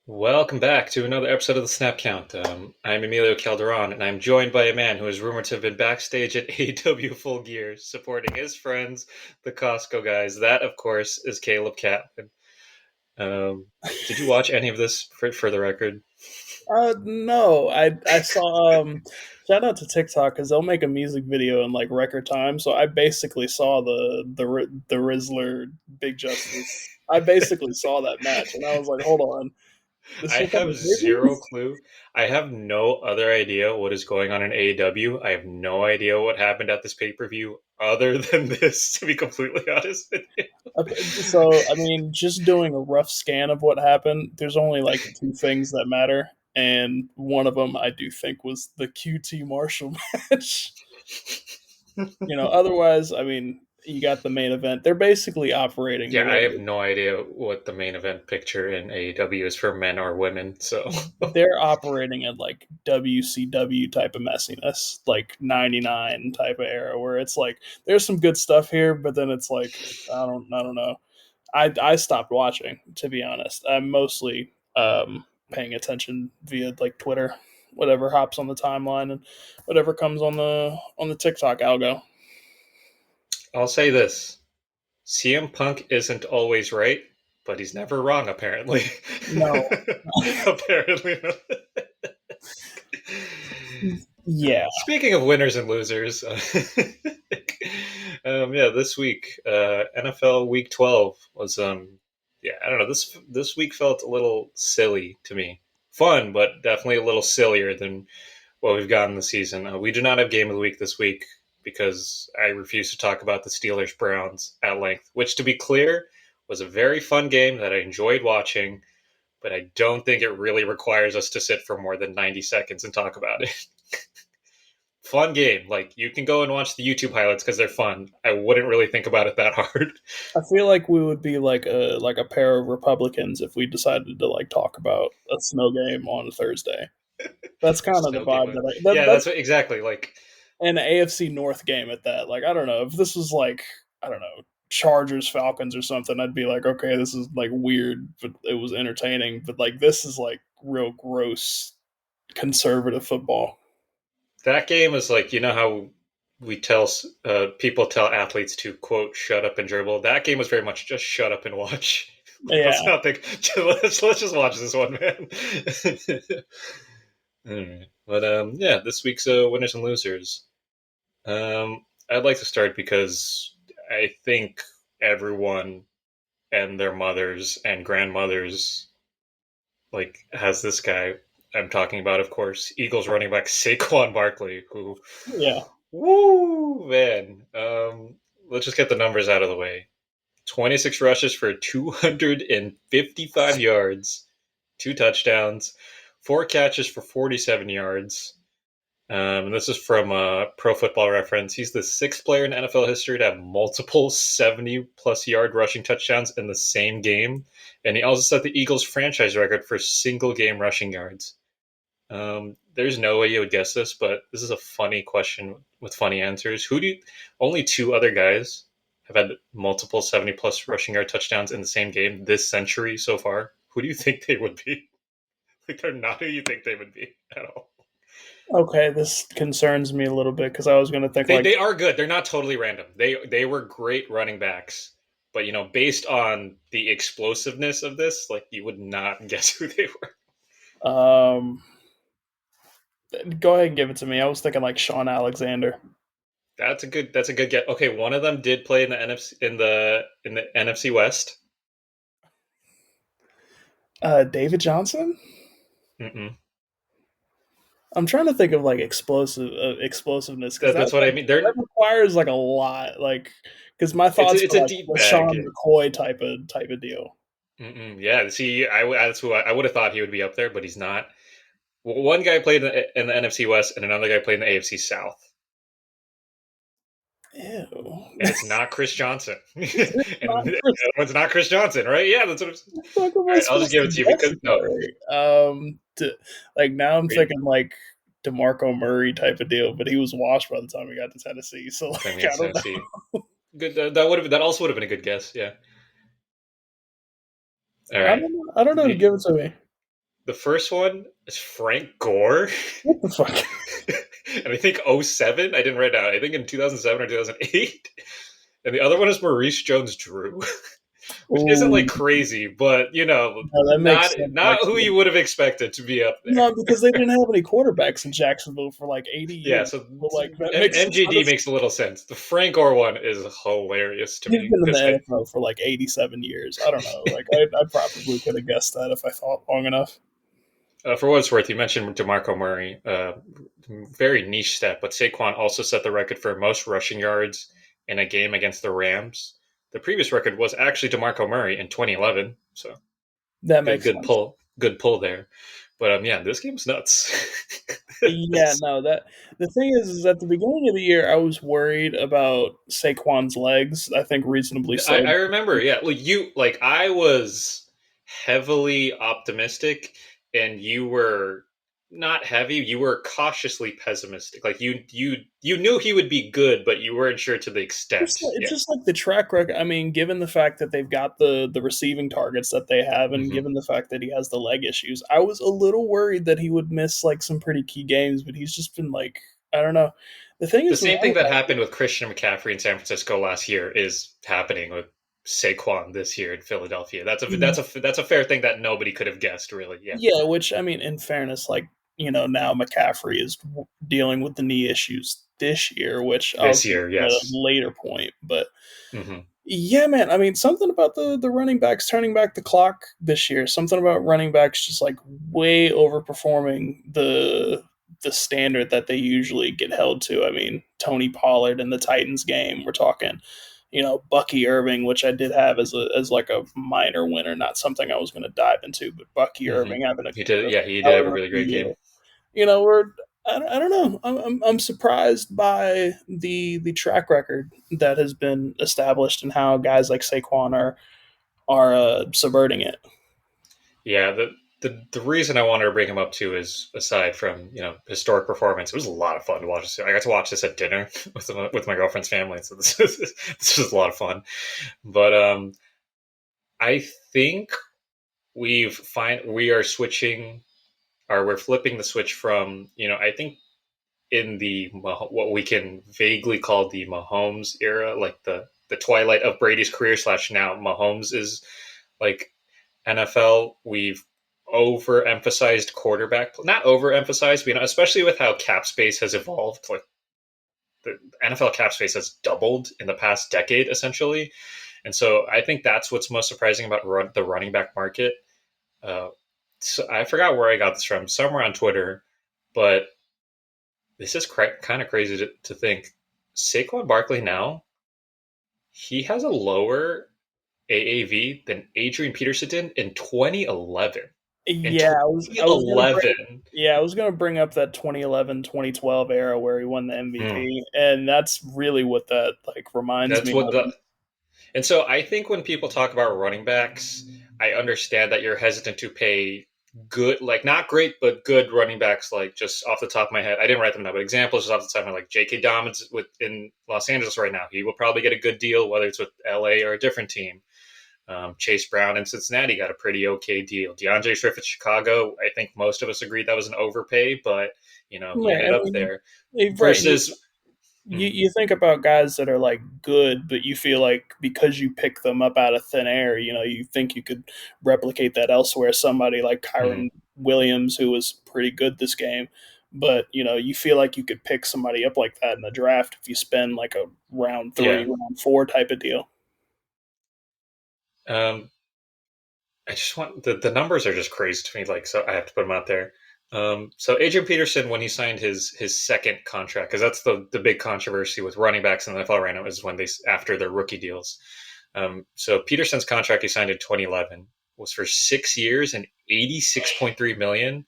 Welcome back to another episode of the Snap Count. I'm Emilio Calderon, and I'm joined by a man who is rumored to have been backstage at AEW Full Gear, supporting his friends, the Costco guys. That, of course, is Caleb Catlin. Did you watch any of this for the record? No, I saw shout out to TikTok because they'll make a music video in like record time. So I basically saw the Rizzler Big Justice. I basically saw that match, and I was like, hold on, this I shit have coming zero serious? clue. I have no other idea what is going on in AEW. I have no idea what happened at this pay per view other than this, to be completely honest with you. Okay, so I mean, just doing a rough scan of what happened. There's only like two things that matter, and one of them I do think was the QT Marshall match. Otherwise, I mean, you got the main event. They're basically operating the Yeah, I way have no idea what the main event picture in AEW is for men or women. So they're operating at like WCW type of messiness, like 99 type of era where it's like there's some good stuff here, but then it's like I don't know. I stopped watching, to be honest. I'm mostly paying attention via like Twitter, whatever hops on the timeline and whatever comes on the TikTok algo. I'll say this: CM Punk isn't always right, but he's never wrong. Apparently, No. apparently. Yeah. Speaking of winners and losers, yeah, this week NFL Week 12 was yeah, I don't know, this week felt a little silly to me. Fun, but definitely a little sillier than what we've gotten this season. We do not have game of the week this week because I refuse to talk about the Steelers Browns at length, which, to be clear, was a very fun game that I enjoyed watching, but I don't think it really requires us to sit for more than 90 seconds and talk about it. Fun game. Like, you can go and watch the YouTube highlights because they're fun. I wouldn't really think about it that hard. I feel like we would be like a pair of Republicans if we decided to like talk about a snow game on a Thursday. That's kind of the Snow game. vibe Yeah, that's that's what, exactly. Like, an AFC North game at that. Like I don't know if this was like I don't know Chargers Falcons or something. I'd be like, okay, this is like weird, but it was entertaining. But like this is like real gross conservative football. that game is like, you know how we tell people tell athletes to quote shut up and dribble. That game was very much just shut up and watch. Like, let's Yeah. not think. Let's just watch this one, man. All right. But yeah, this week's winners and losers. I'd like to start because I think everyone and their mothers and grandmothers like has this guy I'm talking about, of course, Eagles running back Saquon Barkley, who, Yeah. woo, man. Let's just get the numbers out of the way. 26 rushes for 255 yards, two touchdowns, four catches for 47 yards. This is from Pro Football Reference. He's the sixth player in NFL history to have multiple 70-plus yard rushing touchdowns in the same game. And he also set the Eagles franchise record for single game rushing yards. There's no way you would guess this, but this is a funny question with funny answers. Who do you, only two other guys have had multiple 70-plus rushing yard touchdowns in the same game this century so far? Who do you think they would be? Like, they're not who you think they would be at all. Okay, this concerns me a little bit because I was going to think They like, they are good. They're not totally random. They were great running backs, but based on the explosiveness of this, like you would not guess who they were. um, go ahead and give it to me. I was thinking like Sean Alexander. That's a good get. Okay, one of them did play in the NFC in the NFC West. David Johnson. Mm-mm. I'm trying to think of like explosiveness because That's what I mean. that requires like a lot. Like because my It's thoughts it's were a like deep bag. LaShawn McCoy type of deal. Mm-mm. Yeah, see, that's who I would have thought he would be up there, but he's not. One guy played in the NFC West, and another guy played in the AFC South. Ew. And it's not Chris Johnson. Not And the Chris- other one's not Chris Johnson, right? Yeah, that's what I'm saying. what the fuck am All I right, I'll just supposed give to it to you because guess no, for? Like now I'm great. thinking like DeMarco Murray type of deal, but he was washed by the time he got to Tennessee. So Then like we I have don't know. Tennessee. Good. That also would have been a good guess. Yeah. All right. I don't know. The Give it to me. The first one is Frank Gore. What the fuck? And I think '07. I didn't write down. I think in 2007 or 2008. And the other one is Maurice Jones-Drew, which isn't Ooh, like crazy, but no, that makes sense not who actually. you would have expected to be up there. No, because they didn't have any quarterbacks in Jacksonville for like 80 Yeah, years. so So like that makes a ton MGD of makes a sense. little sense. The Frank Gore one is hilarious to He's me been in the because NFL for like 87 years. I don't know. Like I probably could have guessed that if I thought long enough. for what it's worth, you mentioned DeMarco Murray, very niche step, but Saquon also set the record for most rushing yards in a game against the Rams. The previous record was actually DeMarco Murray in 2011. So That makes sense. good pull there. But yeah, this game's nuts. Yeah, no, that the thing is at the beginning of the year I was worried about Saquon's legs. I think reasonably so. I remember, yeah. I was heavily optimistic, and you were not heavy. You were cautiously pessimistic. Like you knew he would be good, but you weren't sure to the extent. It's Yeah. just like the track record. I mean, given the fact that they've got the receiving targets that they have, and Hmm. given the fact that he has the leg issues, I was a little worried that he would miss like some pretty key games. But he's just been like, I don't know. The thing The is with same thing running that back, happened with Christian McCaffrey in San Francisco last year is happening with Saquon this year in Philadelphia. That's a fair thing that nobody could have guessed, really. Yeah. yeah. Which I mean, in fairness, like now McCaffrey is dealing with the knee issues this year, which I'll This get year, to at a yes. later point, but. Hmm. Yeah, man. I mean, something about the running backs turning back the clock this year. Something about running backs just like way overperforming the standard that they usually get held to. I mean, Tony Pollard in the Titans game. We're talking, Bucky Irving, which I did have as like a minor winner, not something I was going to dive into, but Bucky Hmm. Irving having He did. a Yeah, he did stellar have a really rookie great year. game. We're I don't know. I'm surprised by the track record that has been established and how guys like Saquon are subverting it. Yeah, the reason I wanted to bring him up too is aside from historic performance, it was a lot of fun to watch this. I got to watch this at dinner with my girlfriend's family, so this was a lot of fun. But I think we are switching, or we're flipping the switch from I think in what we can vaguely call the Mahomes era, like the twilight of Brady's career slash now Mahomes is like NFL, we've overemphasized quarterback, not overemphasized, especially with how cap space has evolved. Like the NFL cap space has doubled in the past decade, essentially. And so I think that's what's most surprising about the running back market. Uh, so I forgot where I got this from, somewhere on Twitter, but this is kind of crazy to think. Saquon Barkley now, he has a lower AAV than Adrian Peterson did in 2011. In Yeah, I was gonna bring 2011. yeah I was gonna bring up that 2011 2012 era where he won the Mm, MVP, and that's really what that like reminds that's me what of. the and so I think when people talk about running backs, I understand that you're hesitant to pay good, like not great, but good running backs. Like just off the top of my head, I didn't write them down, but examples just off the top of my head, like J.K. Dobbins in Los Angeles right now. He will probably get a good deal, whether it's with L.A. or a different team. Chase Brown in Cincinnati got a pretty okay deal. DeAndre Swift at Chicago, I think most of us agreed that was an overpay, but he Right, ended I up mean, there. right. Versus, You think about guys that are like good, but you feel like because you pick them up out of thin air, you think you could replicate that elsewhere. Somebody like mm, Kyron Williams, who was pretty good this game, but you feel like you could pick somebody up like that in the draft if you spend like a round three, yeah. round four type of deal. Um, I just want the numbers are just crazy to me. Like, so I have to put them out there. So Adrian Peterson, when he signed his second contract, because that's the big controversy with running backs in the NFL right now, is when they after their rookie deals. So Peterson's contract he signed in 2011 was for 6 years and 86.3 million.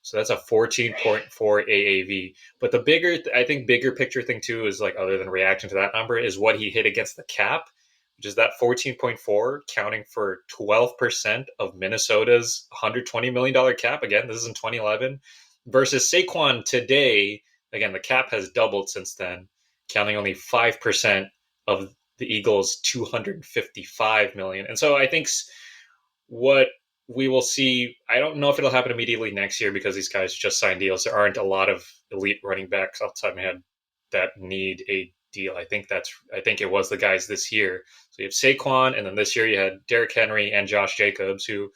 So that's a 14.4 AAV. But I think bigger picture thing too is like other than reacting to that number is what he hit against the cap, which is that 14.4 counting for 12% of Minnesota's $120 million cap. Again, this is in 2011 versus Saquon today. Again, the cap has doubled since then, counting only 5% of the Eagles' 255 million. And so I think what we will see. I don't know if it'll happen immediately next year because these guys just signed deals. There aren't a lot of elite running backs off the top of my head that need a deal. I think it was the guys this year. So you have Saquon, and then this year you had Derrick Henry and Josh Jacobs, who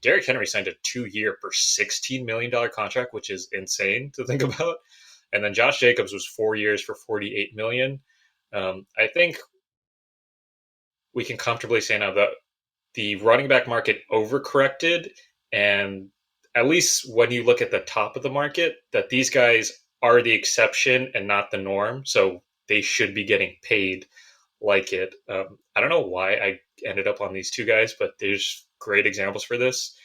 Derrick Henry signed a 2-year for $16 million contract, which is insane to think about. And then Josh Jacobs was 4 years for $48 million. I think we can comfortably say now that the running back market overcorrected, and at least when you look at the top of the market, that these guys are the exception and not the norm. So they should be getting paid like it. I don't know why I ended up on these two guys, but there's great examples for this.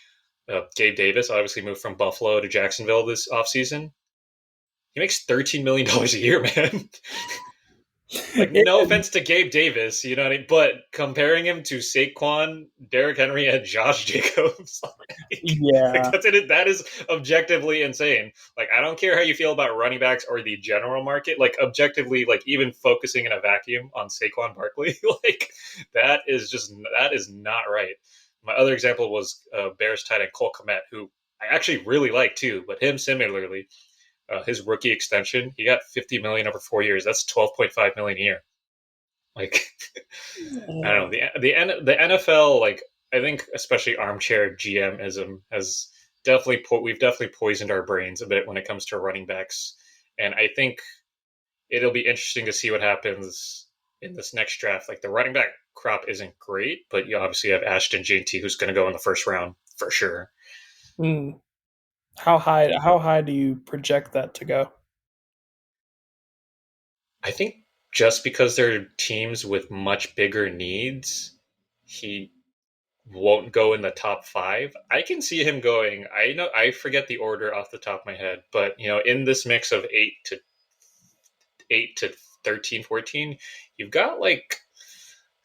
Gabe Davis obviously moved from Buffalo to Jacksonville this offseason. He makes $13 million a year, man. Like, no offense to Gabe Davis, you know what I mean? But comparing him to Saquon, Derrick Henry, and Josh Jacobs, Yeah. that is objectively insane. Like, I don't care how you feel about running backs or the general market. Like, objectively, like, even focusing in a vacuum on Saquon Barkley, like, that is not right. My other example was Bears tight end Cole Kmet, who I actually really like too, but him similarly, his rookie extension, he got $50 million over 4 years. That's $12.5 million a year. Like, I don't know, the NFL, like, I think especially armchair GMism has we've definitely poisoned our brains a bit when it comes to running backs, and I think it'll be interesting to see what happens in this next draft. Like, the running back crop isn't great, but you obviously have Ashton Jeanty, who's going to go in the first round for sure. Mm. How high do you project that to go? I think just because they're teams with much bigger needs, he won't go in the top 5. I can see him going. I forget the order off the top of my head, but in this mix of 8 to 13, 14, you've got like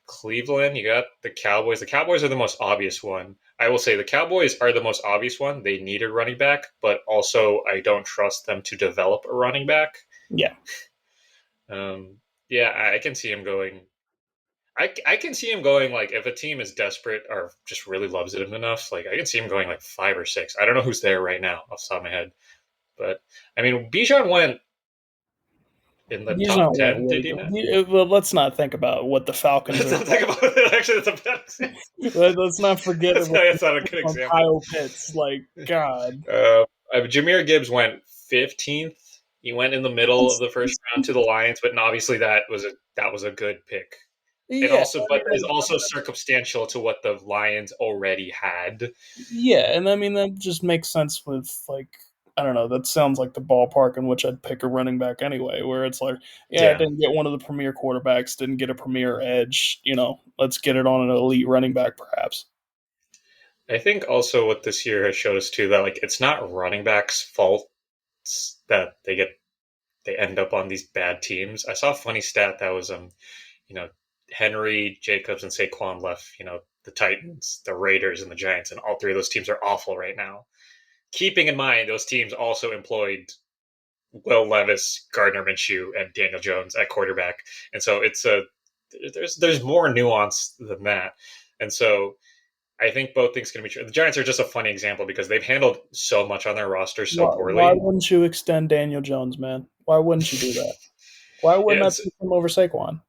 Cleveland, you got the Cowboys. The Cowboys are the most obvious one. I will say the Cowboys are the most obvious one. They need a running back, but also I don't trust them to develop a running back. Yeah. Yeah, I can see him going. I can see him going, like, if a team is desperate or just really loves it enough, like, I can see him going like 5 or 6. I don't know who's there right now off the top of my head, but I mean, Bijan went in the He's top not 10, way did to he go. not? Well, let's not think about what the Falcons Let's are. not think about it. Actually, that's a bad example. Let's not forget That's not a good on example. Kyle Pitts. Like, God. Jameer Gibbs went 15th. He went in the middle of That's, the first round to the Lions, but obviously that was a good pick. It yeah, also, I but mean, is also circumstantial to what the Lions already had. yeah, and I mean that just makes sense with like I don't know. That sounds like the ballpark in which I'd pick a running back anyway. Where it's like, yeah, I Yeah, didn't get one of the premier quarterbacks, didn't get a premier edge. Let's get it on an elite running back, perhaps. I think also what this year has showed us too, that like it's not running backs' fault that they end up on these bad teams. I saw a funny stat that was you know Henry, Jacobs, and Saquon left the Titans, the Raiders, and the Giants, and all three of those teams are awful right now. Keeping in mind those teams also employed Will Levis, Gardner Minshew, and Daniel Jones at quarterback, and so there's more nuance than that, and so I think both things can be true. The Giants are just a funny example because they've handled so much on their roster so Why poorly. wouldn't you extend Daniel Jones, man? Why wouldn't you do that? Why wouldn't I It's pick him over Saquon?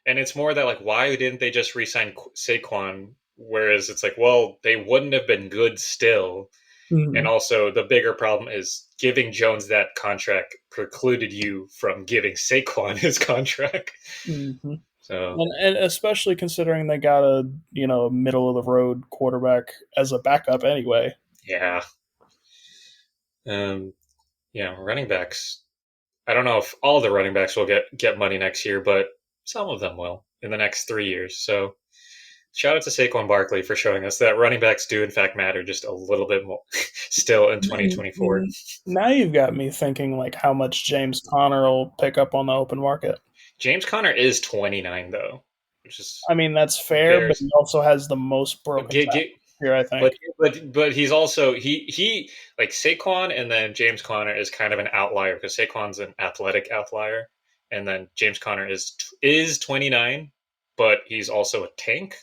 and it's more that, like, why didn't they just re-sign Saquon? Whereas it's like, well, they wouldn't have been good still. And Hmm. also, the bigger problem is giving Jones that contract precluded you from giving Saquon his contract. Hmm. So And especially considering they got a middle of the road quarterback as a backup anyway. yeah, um, running backs. I don't know if all the running backs will get money next year, but some of them will in the next 3 years. So shout out to Saquon Barkley for showing us that running backs do in fact matter just a little bit more still in 2024. Now you've got me thinking like how much James Conner will pick up on the open market. James Conner is 29 though, which is I mean that's fair, but Bears. he also has the most But broken tackles here, I but think. but he's also he like Saquon, and then James Conner is kind of an outlier because Saquon's an athletic outlier, and then James Conner is 29, but he's also a tank.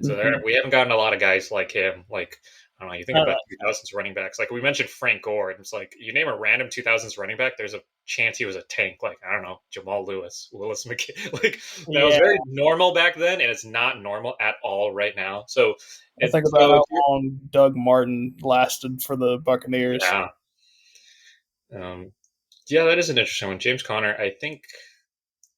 So Mm-hmm. we haven't gotten a lot of guys like him. Like, I don't know, you think Uh, about 2000s running backs. Like we mentioned Frank Gore, and it's like you name a random 2000s running back, there's a chance he was a tank. Like, I don't know, Jamal Lewis, Willis McKay. Like that was yeah, very normal back then, and it's not normal at all right now. So I it think about so how long Doug Martin lasted for the Buccaneers. yeah. Um, yeah, that is an interesting one. James Conner, I think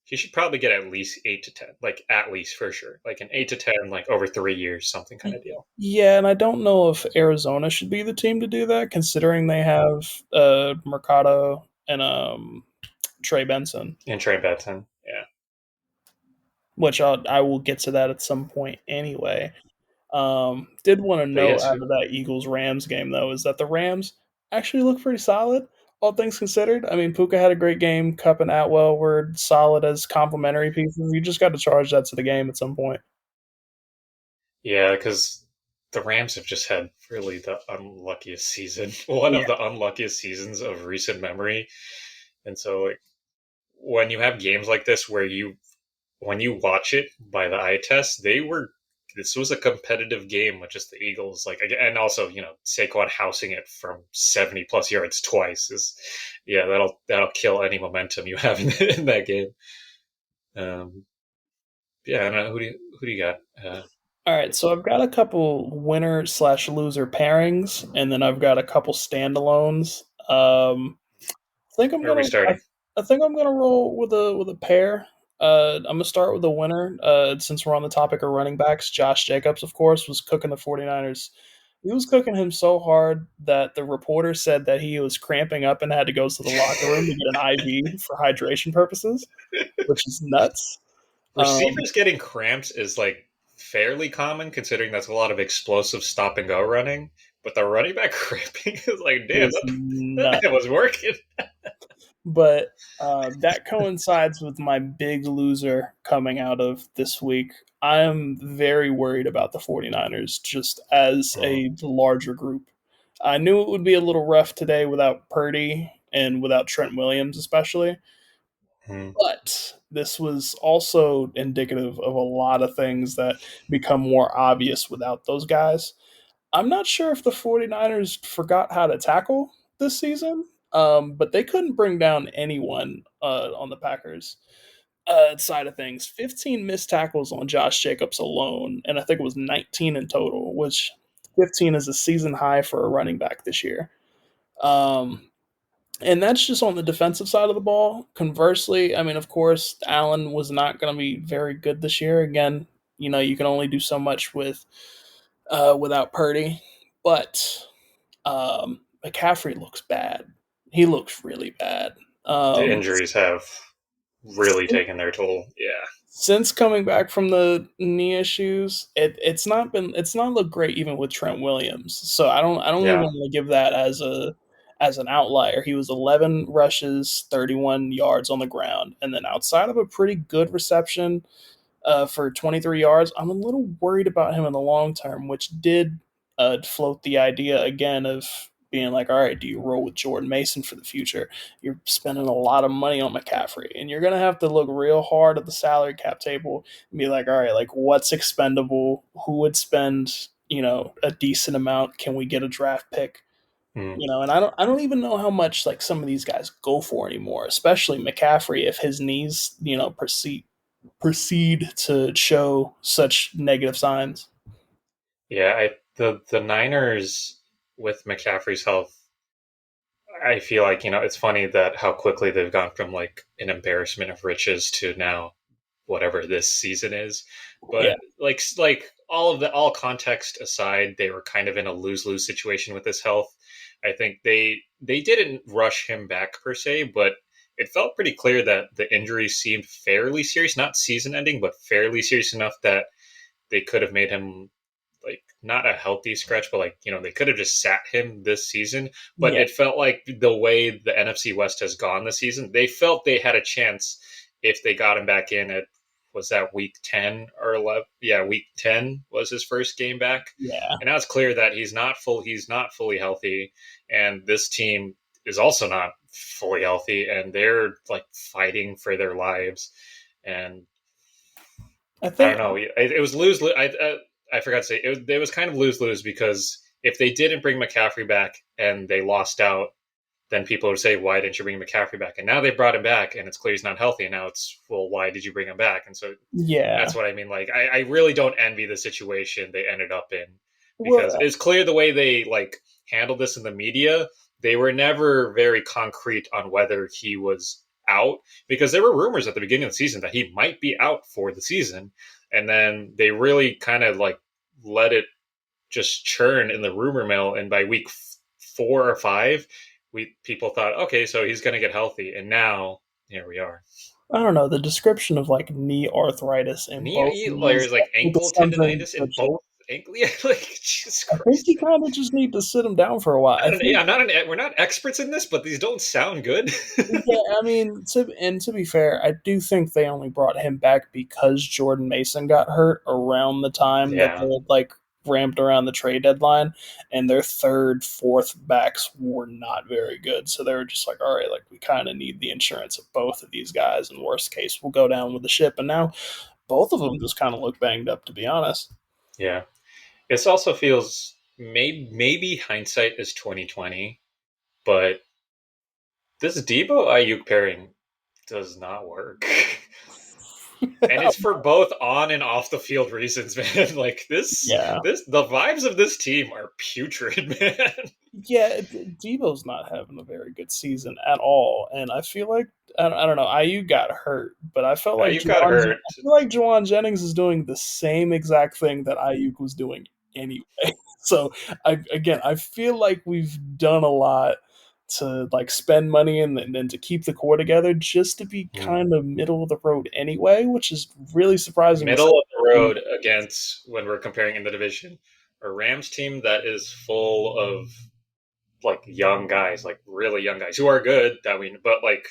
he should probably get at least 8 to 10, like at least for sure, like an 8 to 10, like over 3 years, something kind of deal. Yeah, and I don't know if Arizona should be the team to do that, considering they have Mercado and Trey Benson, And Trey Benson, yeah, which I will get to that at some point anyway. Did want to but note yes, out of that Eagles Rams game though is that the Rams actually look pretty solid, all things considered. I mean, Puka had a great game. Cup and Atwell were solid as complementary pieces. You just got to charge that to the game at some point. yeah, because the Rams have just had really the unluckiest season, one Yeah, of the unluckiest seasons of recent memory, and so like when you have games like this where you when you watch it by the eye test, they were this was a competitive game with just the Eagles, like, and also Saquon housing it from 70 plus yards twice is, yeah, that'll kill any momentum you have in that game. Um, yeah, I don't know who do you got? all right, so I've got a couple winner slash loser pairings, and then I've got a couple standalones. I think I'm Where are we gonna. starting? I think I'm gonna roll with a pair. I'm gonna start with the winner. Since we're on the topic of running backs, Josh Jacobs, of course, was cooking the 49ers. He was cooking him so hard that the reporter said that he was cramping up and had to go to the locker room to get an IV for hydration purposes, which is nuts. Um, Receivers getting cramps is like fairly common considering that's a lot of explosive stop and go running. But the running back cramping is like, damn, is that nuts. man was working. But that coincides with my big loser coming out of this week. I'm very worried about the 49ers just as Mm, a larger group. I knew it would be a little rough today without Purdy and without Trent Williams, especially. mm. But this was also indicative of a lot of things that become more obvious without those guys. I'm not sure if the 49ers forgot how to tackle this season, but they couldn't bring down anyone on the Packers side of things. 15 missed tackles on Josh Jacobs alone, and I think it was 19 in total, which 15 is a season high for a running back this year. Um, and that's just on the defensive side of the ball. Conversely, I mean, of course, Allen was not going to be very good this year. Again, you can only do so much without Purdy, but McCaffrey looks bad. He looks really bad. The Um, injuries have really taken their toll. Yeah, since coming back from the knee issues, it's not looked great even with Trent Williams. So I don't even yeah. want to give that as an outlier. He was 11 rushes, 31 yards on the ground, and then outside of a pretty good reception for 23 yards. I'm a little worried about him in the long term, which did float the idea again of being like, all right, do you roll with Jordan Mason for the future? You're spending a lot of money on McCaffrey, and you're going to have to look real hard at the salary cap table and be like, all right, like what's expendable? Who would spend, a decent amount? Can we get a draft pick? Mm. And I don't even know how much like some of these guys go for anymore, especially McCaffrey if his knees, proceed to show such negative signs. Yeah, the Niners with McCaffrey's health, I feel like it's funny that how quickly they've gone from like an embarrassment of riches to now whatever this season is. Yeah, But like all context aside, they were kind of in a lose-lose situation with his health. I think they didn't rush him back per se, but it felt pretty clear that the injury seemed fairly serious, not season ending, but fairly serious enough that they could have made him like not a healthy scratch, but like they could have just sat him this season. But yeah, it felt like the way the NFC West has gone this season, they felt they had a chance if they got him back in at was that week 10 or 11. Yeah, week 10 was his first game back, yeah. and now it's clear that he's not fully healthy, and this team is also not fully healthy, and they're like fighting for their lives. And I I don't think know. It was lose. I forgot to say it was kind of lose-lose because if they didn't bring McCaffrey back and they lost out, then people would say, why didn't you bring McCaffrey back? And now they brought him back and it's clear he's not healthy. And now it's, well, why did you bring him back? And so Yeah. that's what I mean. Like, I really don't envy the situation they ended up in because Well, it's clear the way they like handled this in the media. They were never very concrete on whether he was out because there were rumors at the beginning of the season that he might be out for the season. And then they really kind of like let it just churn in the rumor mill. And by week 4 or 5, people thought, okay, so he's going to get healthy. And now here we are. I don't know. The description of like knee arthritis in both knees, There's like I think ankle it's something tendonitis in legit. both ankle. Yeah, like Jesus I think Christ, you man. kind of just need to sit him down for a while. I think. I'm not an. We're not experts in this, but these don't sound good. Yeah, I mean, to be fair, I do think they only brought him back because Jordan Mason got hurt around the time that Yeah, they had like ramped around the trade deadline, and their third, fourth backs were not very good. So they were just like, all right, like we kind of need the insurance of both of these guys. In worst case, we'll go down with the ship. And now both of them just kind of look banged up, to be honest. yeah. This also feels maybe hindsight is 2020, but this Debo Ayuk pairing does not work. And it's for both on and off the field reasons, man. Like Yeah. the vibes of this team are putrid, man. Yeah, Debo's not having a very good season at all, and I feel like I don't know. IU got hurt, but I felt like Ayuk got hurt. I feel like Juwan Jennings is doing the same exact thing that Ayuk was doing anyway. So I feel like we've done a lot to like spend money and then to keep the core together just to be Hmm. kind of middle of the road anyway, which is really surprising to say. Middle of the road against when we're comparing in the division, a Rams team that is full of like young guys, like really young guys who are good. That we, but like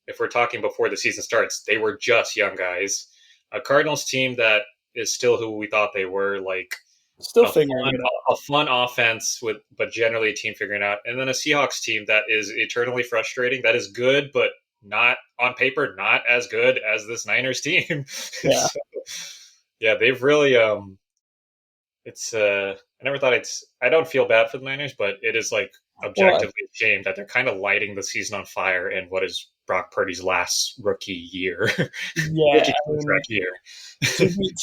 if we're talking before the season starts, they were just young guys. A Cardinals team that is still who we thought they were, like Still a figuring fun it out. a fun offense with, but generally a team figuring out, and then a Seahawks team that is eternally frustrating. That is good, but not on paper, not as good as this Niners team. Yeah. So, yeah, they've really it's I never thought I don't feel bad for the Niners, but it is like Well, objectively a shame that they're kind of lighting the season on fire in what is Brock Purdy's last rookie year, yeah. rookie I mean, contract year.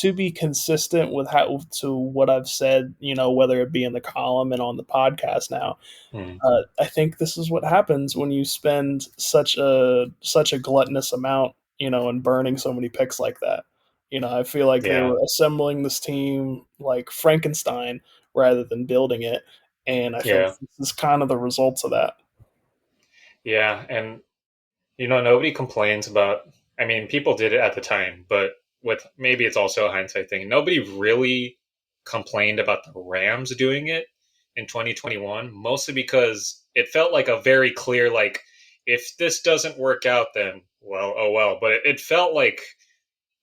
to be consistent with how to what I've said, whether it be in the column and on the podcast now, Hmm. I think this is what happens when you spend such a gluttonous amount, and burning so many picks like that. I feel like they Yeah, were assembling this team like Frankenstein rather than building it, and I think yeah, this is kind of the results of that. yeah, and nobody complains about. I mean, people did it at the time, but with maybe it's also a hindsight thing. Nobody really complained about the Rams doing it in 2021, mostly because it felt like a very clear, like, if this doesn't work out, then well, oh well. But it felt like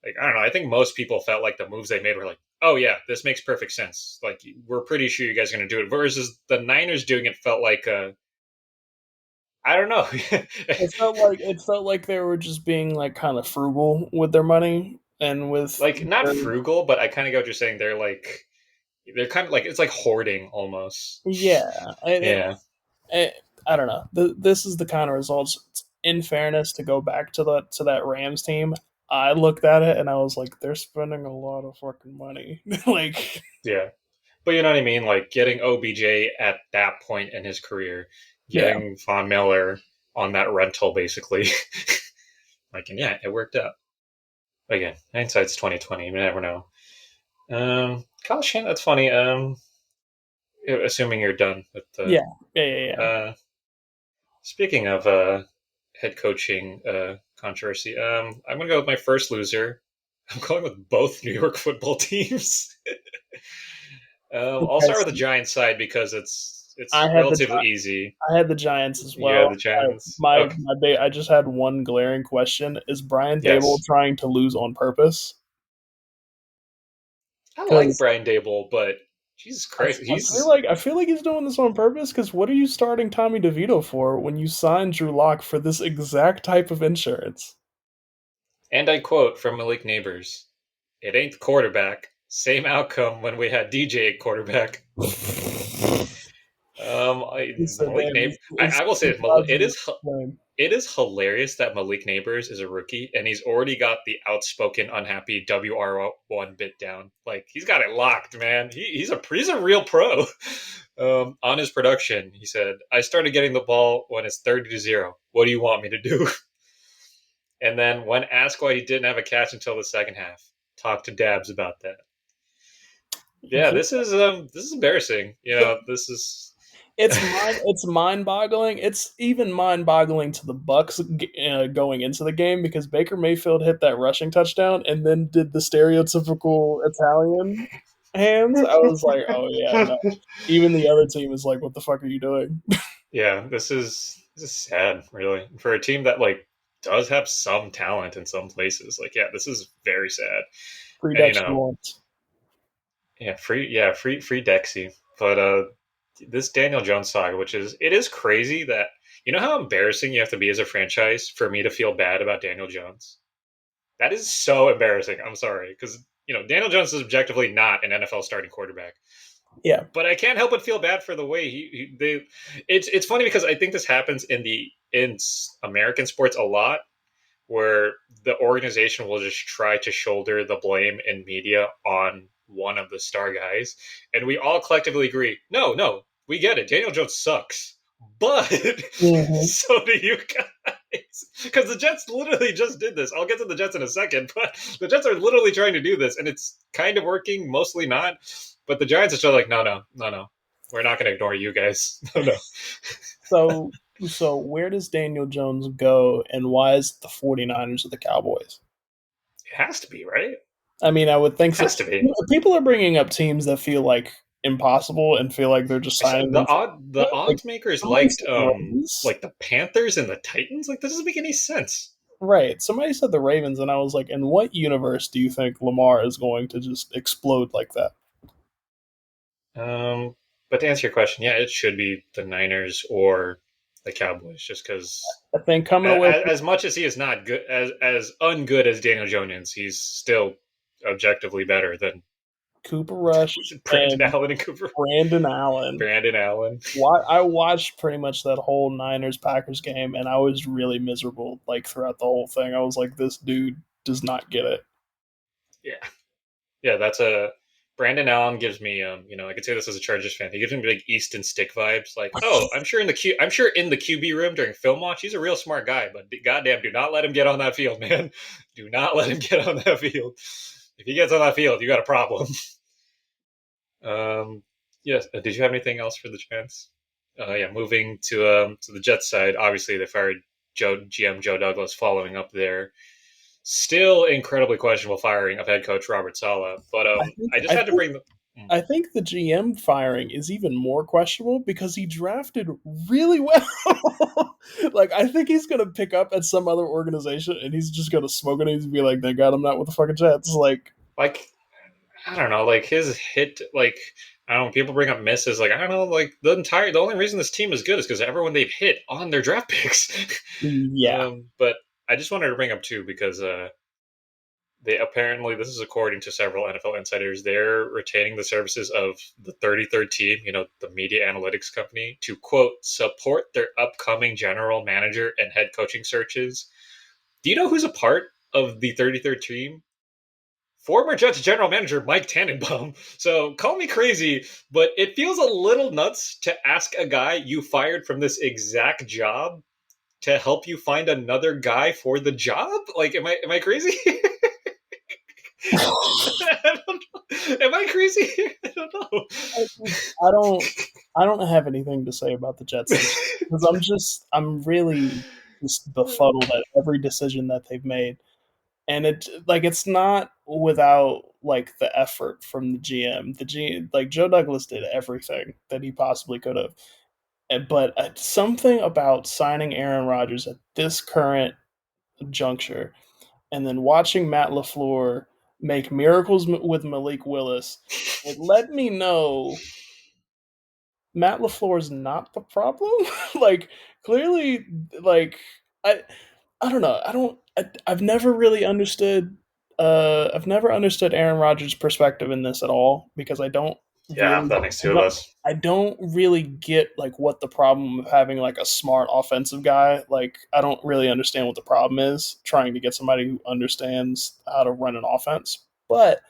I don't know. I think most people felt like the moves they made were like, oh yeah, this makes perfect sense. Like we're pretty sure you guys are going to do it. Versus the Niners doing it felt like I don't know. It felt like they were just being like kind of frugal with their money and with Like not their, frugal, but I kind of get what you're saying. They're kind of like it's like hoarding almost. yeah. Yeah, It, I don't know. This is the kind of results. In fairness, to go back to that Rams team, I looked at it and I was like, they're spending a lot of fucking money. Like, yeah. But you know what I mean? Like getting OBJ at that point in his career, yeah, getting Von Miller on that rental basically. Like and yeah, it worked out. Again, hindsight's 2020. You never know. Kyle Shanahan, that's funny. Assuming you're done with the. yeah, yeah. Uh, speaking of head coaching controversy, I'm gonna go with my first loser. I'm going with both New York football teams. I'll Okay, start with the so Giants side because it's I had the relatively easy. I had the Giants as You have well. the Giants. My Okay. I just had one glaring question: is Brian Dable Yes, trying to lose on purpose? I like Because Brian Dable, but Jesus Christ, he's I feel like he's doing this on purpose. Because what are you starting Tommy DeVito for when you signed Drew Lock for this exact type of insurance? and I quote from Malik Neighbors: "It ain't the quarterback, Same outcome when we had DJ at quarterback. He said, Malik "Damn, Neighbors. it's I will say Rodgers playing." it is hilarious that Malik Neighbors is a rookie and he's already got the outspoken, unhappy WR1 bit down. Like he's got it locked, man. He's a real pro. On his production, he said, "I started getting the ball when it's 30-0. What do you want me to do?" And then when asked why he didn't have a catch until the second half, talk to Dabs about that. Yeah, this is embarrassing. You know, this is It's mind boggling. It's even mind boggling to the Bucks going into the game because Baker Mayfield hit that rushing touchdown and then did the stereotypical Italian hands. I was like, oh yeah, no. Even the other team is like, what the fuck are you doing? yeah, this is sad, really, for a team that like does have some talent in some places. Like, yeah, this is very sad. Free And Dexter Lawrence. free Dexy. But this Daniel Jones saga, which is it is crazy that you know how embarrassing you have to be as a franchise for me to feel bad about Daniel Jones. That is so embarrassing. I'm sorry because Daniel Jones is objectively not an NFL starting quarterback. Yeah. But I can't help but feel bad for the way they. It's funny because I think this happens in American sports a lot, where the organization will just try to shoulder the blame in media on one of the star guys, and we all collectively agree, no, we get it. Daniel Jones sucks, but Mm-hmm. so do you guys. Because the Jets literally just did this. I'll get to the Jets in a second, but the Jets are literally trying to do this, and it's kind of working, mostly not. But the Giants are still like, no. We're not going to ignore you guys. No. So so where does Daniel Jones go and why is the 49ers of the Cowboys? It has to be, right? I mean, I would think It so. has to be. People are bringing up teams that feel like impossible and feel like they're just I said signing them. the Like odds makers somebody said the Ravens, like the Panthers and the Titans. Like, this doesn't make any sense. right? Somebody said the Ravens, and I was like, in what universe do you think Lamar is going to just explode like that? But to answer your question, yeah, it should be the Niners or the Cowboys, just because I think coming away from as much as he is not good as ungood as Daniel Jones, he's still objectively better than Cooper Rush was it Brandon and Allen and Cooper Brandon Allen, Brandon Allen. I watched pretty much that whole Niners Packers game, and I was really miserable like throughout the whole thing. I was like, this dude does not get it. Yeah, yeah, that's a Brandon Allen gives me I could say this as a Chargers fan. He gives me big Easton Stick vibes. Like, oh, I'm sure in the QB room during film watch, he's a real smart guy. But goddamn, do not let him get on that field, man. Do not let him get on that field. If he gets on that field, you got a problem. Yes. Did you have anything else for the Giants? Yeah, moving to the Jets side. Obviously, they fired GM Joe Douglas following up their still incredibly questionable firing of head coach Robert Saleh. But I think I just I had to think bring the. I think the GM firing is even more questionable because he drafted really well. Like I think he's gonna pick up at some other organization and he's just gonna smoke it and he's be like, "Thank God I'm not with the fucking Jets." Like, Like, I don't know, like his hit, like I don't know. People bring up misses, like I don't know, like the only reason this team is good is because everyone they've hit on their draft picks. yeah, But I just wanted to bring up too because they apparently, this is according to several NFL insiders, they're retaining the services of the 33rd team, the media analytics company, to quote support their upcoming general manager and head coaching searches. Do you know who's a part of the 33rd team? Former Jets general manager Mike Tannenbaum. So call me crazy, but it feels a little nuts to ask a guy you fired from this exact job to help you find another guy for the job. Like, am I crazy? I don't know. Am I crazy? I don't know. I don't I don't have anything to say about the Jets this because I'm really just befuddled at every decision that they've made. And it's not without like the effort from the GM. Like Joe Douglas did everything that he possibly could have. But something about signing Aaron Rodgers at this current juncture and then watching Matt LaFleur make miracles with Malik Willis, it let me know Matt LaFleur is not the problem. Like clearly, like I I don't know. I've never really understood. I've never understood Aaron Rodgers' perspective in this at all because Yeah, really, that makes I two of don't, us. I don't really get like what the problem of having like a smart offensive guy. Like, I don't really understand what the problem is trying to get somebody who understands how to run an offense. But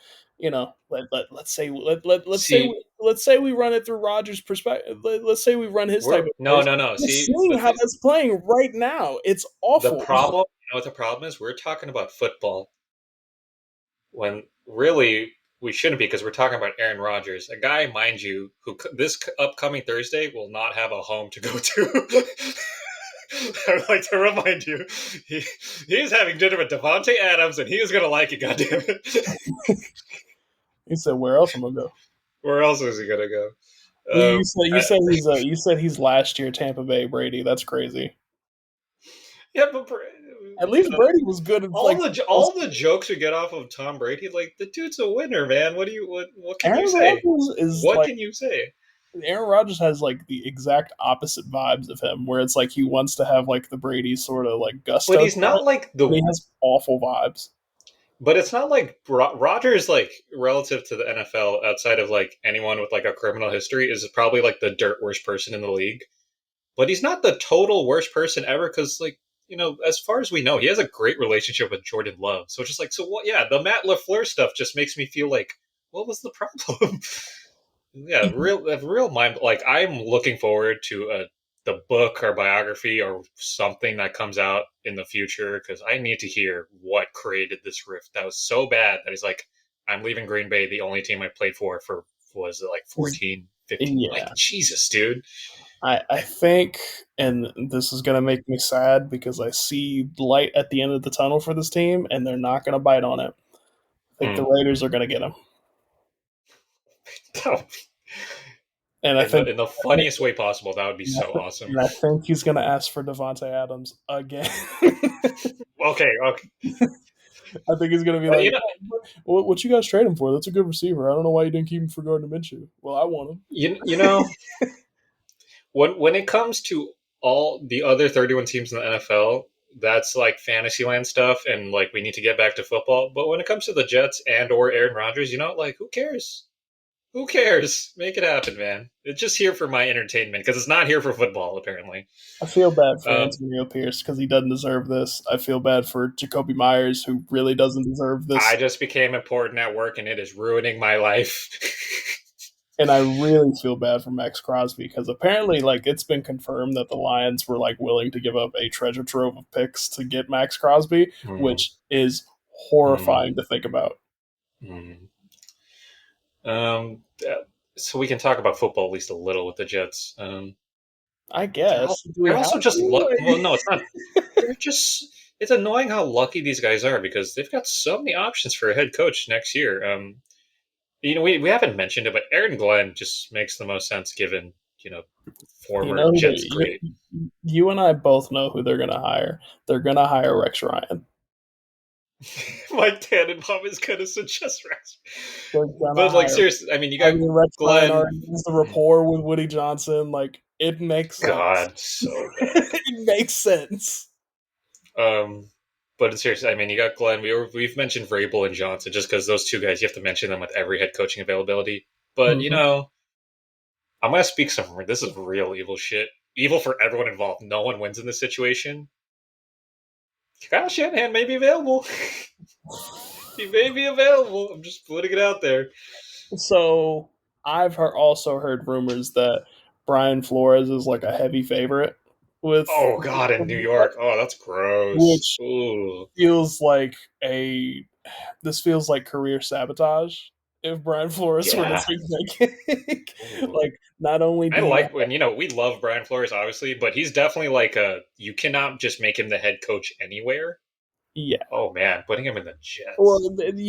See, let's say we run it through Rodgers' perspective. Let's say we run his type we're of no, plays. no, no. We're See, seeing how that's playing right now. It's the awful. problem. You know what the problem is? We're talking about football when really we shouldn't be because we're talking about Aaron Rodgers, a guy, mind you, who this upcoming Thursday will not have a home to go to. I would like to remind you, he he is having dinner with Devontae Adams, and he is going to like it. Goddamn it! He said, "Where else am I gonna go?" Where else is he going to go? You said I, you said he's last year Tampa Bay Brady. That's crazy. yeah, but At you least know, Brady was good at like all the jokes we get off of Tom Brady, like the dude's a winner, man. What can you Aaron say? Rodgers is What like can you say? Aaron Rodgers has like the exact opposite vibes of him, where it's like he wants to have like the Brady sort of like But gusto, he's to not it, like but he the. has awful vibes. But it's not like Rogers, like relative to the NFL, outside of like anyone with like a criminal history, is probably like the dirt worst person in the league. But he's not the total worst person ever because, like, as far as we know, he has a great relationship with Jordan Love. So just like, so what? Yeah, the Matt LaFleur stuff just makes me feel like, what was the problem? Yeah, real mind. Like, I'm looking forward to the book or biography or something that comes out in the future because I need to hear what created this rift that was so bad that he's like, I'm leaving Green Bay, the only team I played for was it like 14, 15. Like, Yeah, Jesus, dude. I think, and this is gonna make me sad because I see light at the end of the tunnel for this team, and they're not gonna bite on it. I think the Mm. Raiders are gonna get him, and I in think the funniest way possible. That would be And I, so th- awesome. and I think he's going to ask for Devonte Adams again. Okay, okay. I think he's going to be Well, like, what you guys trade him for? That's a good receiver. I don't know why you didn't keep him for Gardner Minshew. Well, I want him. you know when it comes to all the other 31 teams in the NFL, that's like fantasyland stuff, and like we need to get back to football. But when it comes to the Jets and or Aaron Rodgers, like who cares? Who cares? Make it happen, man. It's just here for my entertainment because it's not here for football, apparently. I feel bad for Um, Antonio Pierce because he doesn't deserve this. I feel bad for Jacoby Myers who really doesn't deserve I this. just became important at work, and it is ruining my life. And I really feel bad for Max Crosby because apparently, like, it's been confirmed that the Lions were like willing to give up a treasure trove of picks to get Max Crosby, Mm, which is mm, horrifying to think about. mm. So we can talk about football at least a little with the Jets. I guess. Do we they're have also just to? well, no, it's not. They're just. It's annoying how lucky these guys are because they've got so many options for a head coach next year. We haven't mentioned it, but Aaron Glenn just makes the most sense given You former know, Jets great you and I both know who they're going to hire. They're going to hire Rex Ryan. Mike Tannenbaum is going to suggest Rex. They're going to But like hire. seriously, I mean, you I got mean, Rex Ryan Glenn. already has the rapport with Woody Johnson. Like, it makes sense. God, so bad. It makes sense. Um, but seriously, I mean, you got Glenn. We've mentioned Vrabel and Johnson just because those two guys you have to mention them with every head coaching availability. But Mm-hmm. I'm gonna speak some. This is real evil shit. Evil for everyone involved. No one wins in this situation. Kyle Shanahan may be available. He may be available. I'm just putting it out there. So also heard rumors that Brian Flores is like a heavy favorite with, Oh God, in New York. Oh, that's gross. which Ooh. feels like a this feels like career sabotage if Brian Flores were to Yeah. take that gig. Ooh. Like, not only I do you like when we love Brian Flores, obviously, but he's definitely like a. You cannot just make him the head coach anywhere. yeah. Oh man, putting him in the Well, Jets.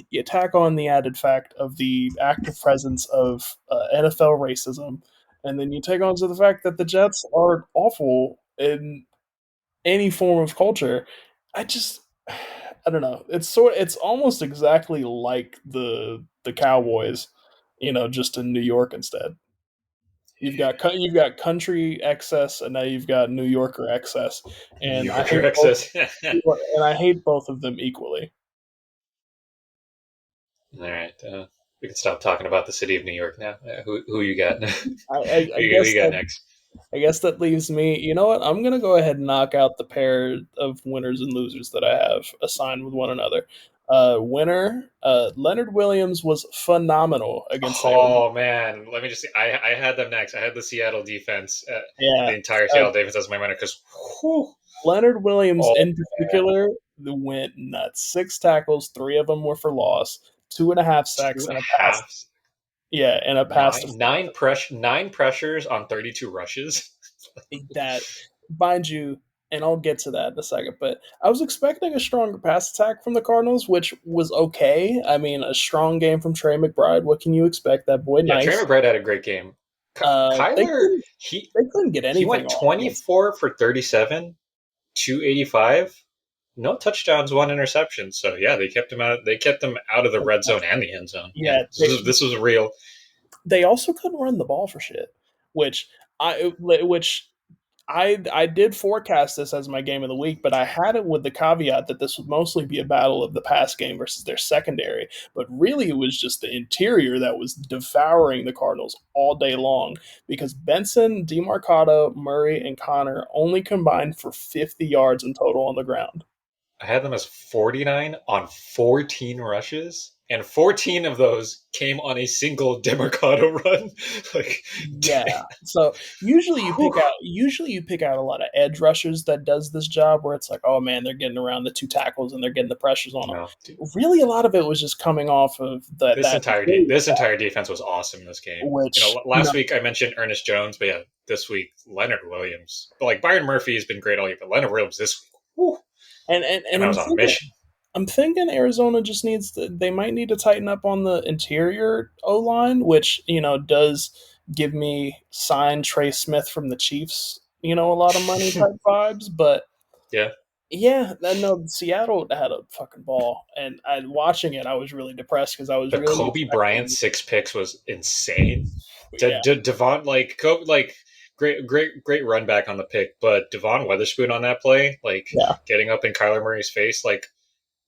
you tack on the added fact of the active presence of NFL racism, and then you take on to the fact that the Jets are awful in any form of culture. I just, I don't know. It's almost exactly like the Cowboys, just in New York instead. You've got country excess, and now you've got New Yorker excess, New and Yorker excess. I hate both of them equally. All right. We can stop talking about the city of New York now. Who you got? I Who guess you got that next? I guess that leaves me. You know what? I'm gonna go ahead and knock out the pair of winners and losers that I have assigned with one another. Winner, Leonard Williams was phenomenal against Arizona. Oh man, let me just see. I had them next. I had the Seattle defense, Yeah, the entire uh, Seattle defense as my winner because, Leonard Williams oh in man, particular went nuts. 6 tackles, three of them were for loss, 2.5 sacks, two and and a a pass. half, Yeah, and a pass nine nine press nine pressures on 32 rushes. that, mind you, and I'll get to that in a second, but I was expecting a stronger pass attack from the Cardinals, which was okay. I mean, a strong game from Trey McBride. What can you expect? That boy, Yeah, Trey nice. McBride had a great game. They Kyler, couldn't he they couldn't get he anything went off against. 24 for 37, 285, no touchdowns, one interception. So yeah, they kept him out. They kept him out of the red zone and the end zone. Yeah, Yeah, this was real. they also couldn't run the ball for shit, which which I did forecast this as my game of the week, but I had it with the caveat that this would mostly be a battle of the pass game versus their secondary. But really, it was just the interior that was devouring the Cardinals all day long because Benson, DeMarcado, Murray, and Connor only combined for 50 yards in total on the ground. I had them as 49 on 14 rushes, and 14 of those came on a single Demarcado run. like, Yeah. So usually you pick out a lot of edge rushers that does this job where it's like, oh man, they're getting around the two tackles and they're getting the pressures on them. no, dude, Really, a lot of it was just coming off of that this entire defense was awesome this game. which Last week I mentioned Ernest Jones, but yeah, this week Leonard Williams. But like Byron Murphy has been great all year, but Leonard Williams this week, whew, and and I was on a mission. I'm thinking Arizona just needs to, they might need to tighten up on the interior O line, which does give me sign Trey Smith from the Chiefs, a lot of money type vibes, but yeah, yeah, no, Seattle had a fucking ball, and watching it, I was really depressed because I was the really Kobe Bryant expecting. 6 picks was insane. Yeah, Devon like great run back on the pick, but Devon Weatherspoon on that play, like yeah, getting up in Kyler Murray's face, like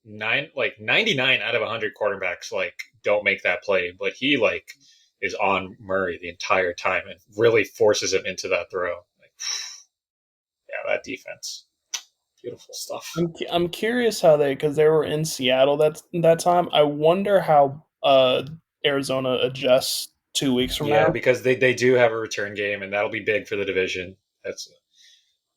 99 out of 100 quarterbacks like don't make that play, but he like is on Murray the entire time and really forces him into that throw. Like, yeah, that defense, beautiful stuff. I'm curious how because they were in Seattle that time. I wonder how Arizona adjusts 2 weeks from Yeah, now. because they do have a return game, and that'll be big for the division. That's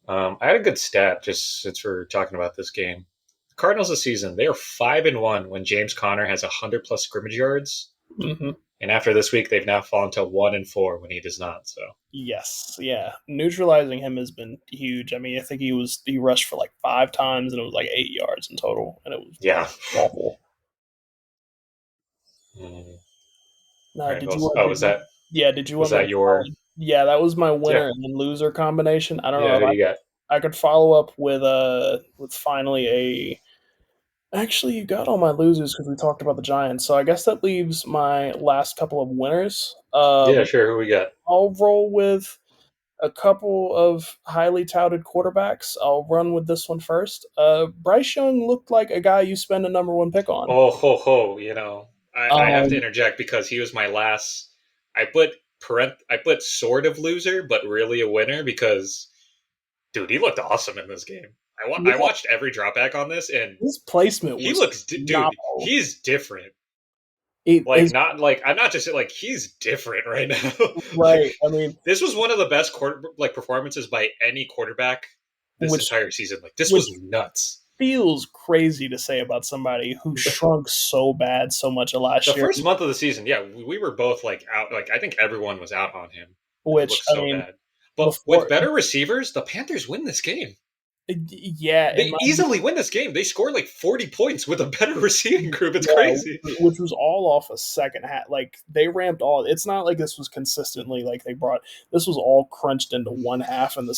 I had a good stat just since we're talking about this game. The Cardinals this season, they are 5-1 when James Conner has 100 plus scrimmage yards, Hmm. and after this week, they've now fallen to 1-4 when he does not. So Yes, yeah, neutralizing him has been huge. I mean, I think he rushed for like 5 times and it was like 8 yards in total, and it was yeah. awful. Mm. All No, right. Well, oh, yeah, did you was want me that to your yeah, that was my yeah winner and then loser combination. I don't know yeah? if Who do you got? I could follow up with finally a actually you got all my losers because we talked about the Giants. So I guess that leaves my last couple of winners. Yeah, sure. Who we got? I'll roll with a couple of highly touted quarterbacks. I'll run with this one first. Bryce Young looked like a guy you spend a number one pick on. Oh ho ho! I have to Um, interject because he was my last. I put sort of loser, but really a winner because dude, he looked awesome in this game. I yeah, watched every dropback on this, and his placement he was looks dude. phenomenal. He's different. It Like is not like I'm not just like he's different right now. like right. I mean, this was one of the best performances by any quarterback this which entire season. Like this which was nuts. feels crazy to say about somebody who shrunk so bad so much last The year. first month of the season, yeah, we were both like out. Like I think everyone was out on him. He Which looked I so mean, bad. But with before better receivers, the Panthers win this game. yeah, in They my easily win this game. They scored like 40 points with a better receiving group. It's yeah, crazy. which was all off a second half. Like they ramped all. It's not like this was consistently like they brought. This was all crunched into one half in the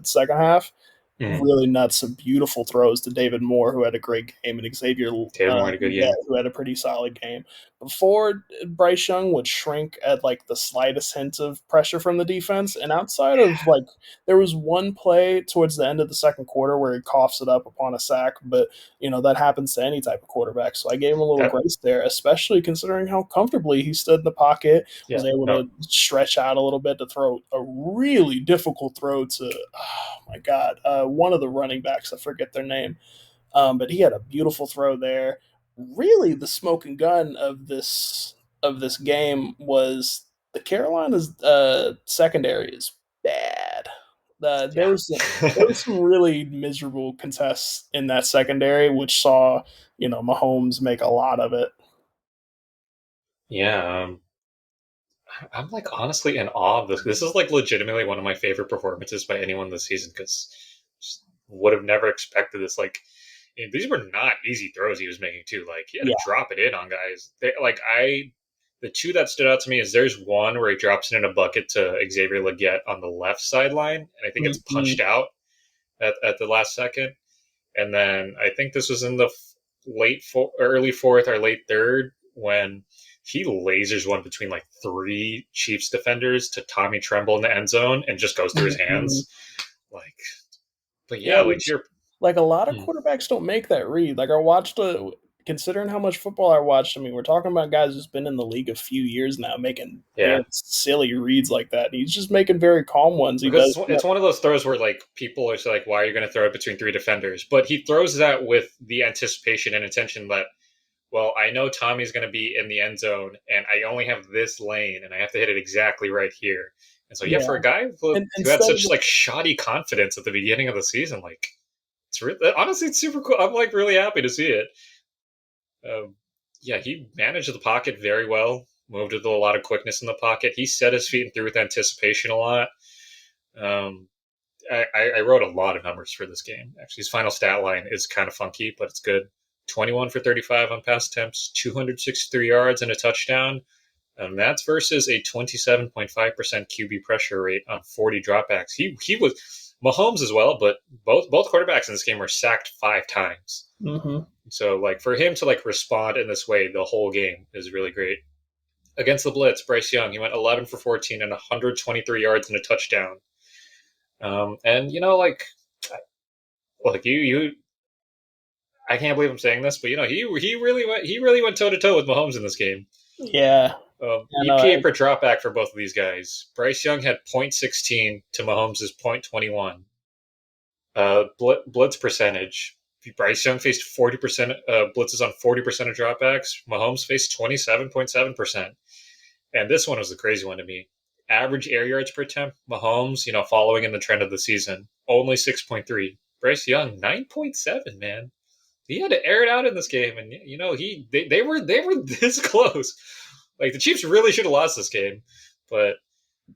second half. Mm. Really nuts. Some beautiful throws to David Moore, who had a great game, and Xavier Tatum had a good Leggett, game. who had a pretty solid game. before Bryce Young would shrink at like the slightest hint of pressure from the defense. And outside of like, there was one play towards the end of the second quarter where he coughs it up upon a sack, but that happens to any type of quarterback. So I gave him a little That grace there, especially considering how comfortably he stood in the pocket, yeah, was able no, to stretch out a little bit to throw a really difficult throw to, oh my God, one of the running backs, I forget their name. But he had a beautiful throw there. Really, the smoking gun of this game was the Carolinas' secondary is bad. There yeah. was some really miserable contests in that secondary, which saw Mahomes make a lot of it. Yeah, I'm like honestly in awe of this. This is like legitimately one of my favorite performances by anyone this season because would have never expected this. Like, these were not easy throws he was making too. Like he had to Yeah. drop it in on guys. The two that stood out to me is there's one where he drops it in a bucket to Xavier Legette on the left sideline, and I think it's Mm-hmm. punched out at the last second. And then I think this was in the early fourth or late third when he lasers one between like three Chiefs defenders to Tommy Tremble in the end zone and just goes through his Mm-hmm. hands. Like, but Yeah, yeah, like which you're, like a lot of hmm, quarterbacks don't make that read. Like I watched considering how much football I watched, I mean, we're talking about guys who's been in the league a few years now making yeah, very silly reads like that. And he's just making very calm ones. He because does it's one of those throws where like people are like, why are you going to throw it between three defenders? But he throws that with the anticipation and intention that, well, I know Tommy's going to be in the end zone, and I only have this lane, and I have to hit it exactly right here. And so, yeah, yeah. for a guy who And had instead of such like shoddy confidence at the beginning of the season, like it's really, honestly, it's super cool. I'm like really happy to see it. Um, yeah, he managed the pocket very well. Moved with a lot of quickness in the pocket. He set his feet and threw with anticipation a lot. Um, I wrote a lot of numbers for this game. Actually, his final stat line is kind of funky, but it's good. 21 for 35 on pass attempts, 263 yards and a touchdown. And that's versus a 27.5% QB pressure rate on 40 dropbacks. He was Mahomes as well, but both quarterbacks in this game were sacked 5 times. hmm So like for him to like respond in this way the whole game is really great. Against the blitz, Bryce Young, he went 11 for 14 and 123 yards and a touchdown. And like you I can't believe I'm saying this, but he really went toe to toe with Mahomes in this game. yeah. I know. EPA per dropback for both of these guys. Bryce Young had .16 to Mahomes' .21. Blitz percentage. Bryce Young faced 40% blitzes on 40% of dropbacks. Mahomes faced 27.7%. And this one was the crazy one to me. Average air yards per attempt. Mahomes, following in the trend of the season, only 6.3. Bryce Young, 9.7. Man, he had to air it out in this game, and they were this close. Like the Chiefs really should have lost this game, but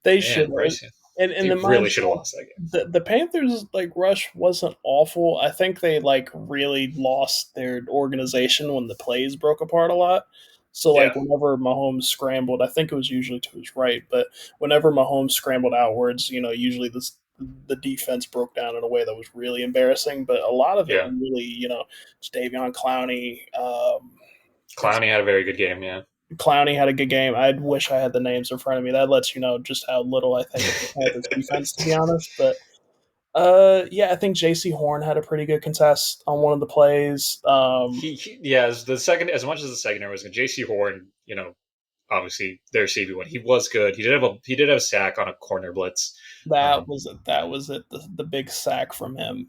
They should man, have. Bryce, And they the really mind should have lost that game. the Panthers like rush wasn't awful. I think they like really lost their organization when the plays broke apart a lot. So like Yeah, whenever Mahomes scrambled, I think it was usually to his right, but whenever Mahomes scrambled outwards, usually the defense broke down in a way that was really embarrassing. But a lot of it yeah. really, Davion Clowney, Clowney had a very good game. Yeah, Clowney had a good game. I wish I had the names in front of me. That lets you know just how little I think of the Panthers defense, to be honest. But yeah, I think J.C. Horn had a pretty good contest on one of the plays. yeah. As much as the secondary was good, J.C. Horn, obviously their CB1. He was good. He did have a sack on a corner blitz. That Um, was it. That was it. The big sack from him.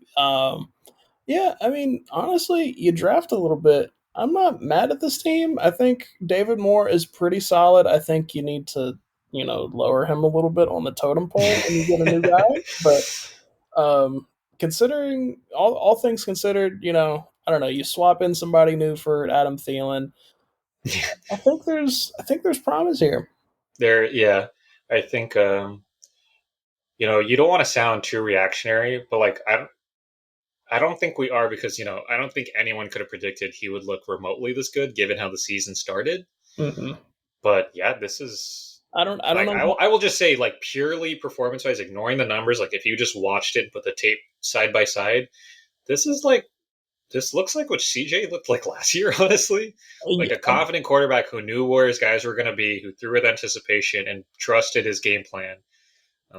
Yeah, I mean, honestly, you draft a little bit. I'm not mad at this team. I think David Moore is pretty solid. I think you need to, lower him a little bit on the totem pole when you get a new guy. But um, considering all things considered, I don't know. You swap in somebody new for Adam Thielen. I think there's promise here. yeah. I think you don't want to sound too reactionary, but like I don't think we are because I don't think anyone could have predicted he would look remotely this good given how the season started. Mm-mm. But yeah, this is I don't like know. I will just say like purely performance wise, ignoring the numbers. Like if you just watched it, and put the tape side by side, this is like this looks like what CJ looked like last year, honestly. Like a Yeah, confident quarterback who knew where his guys were going to be, who threw with anticipation and trusted his game plan.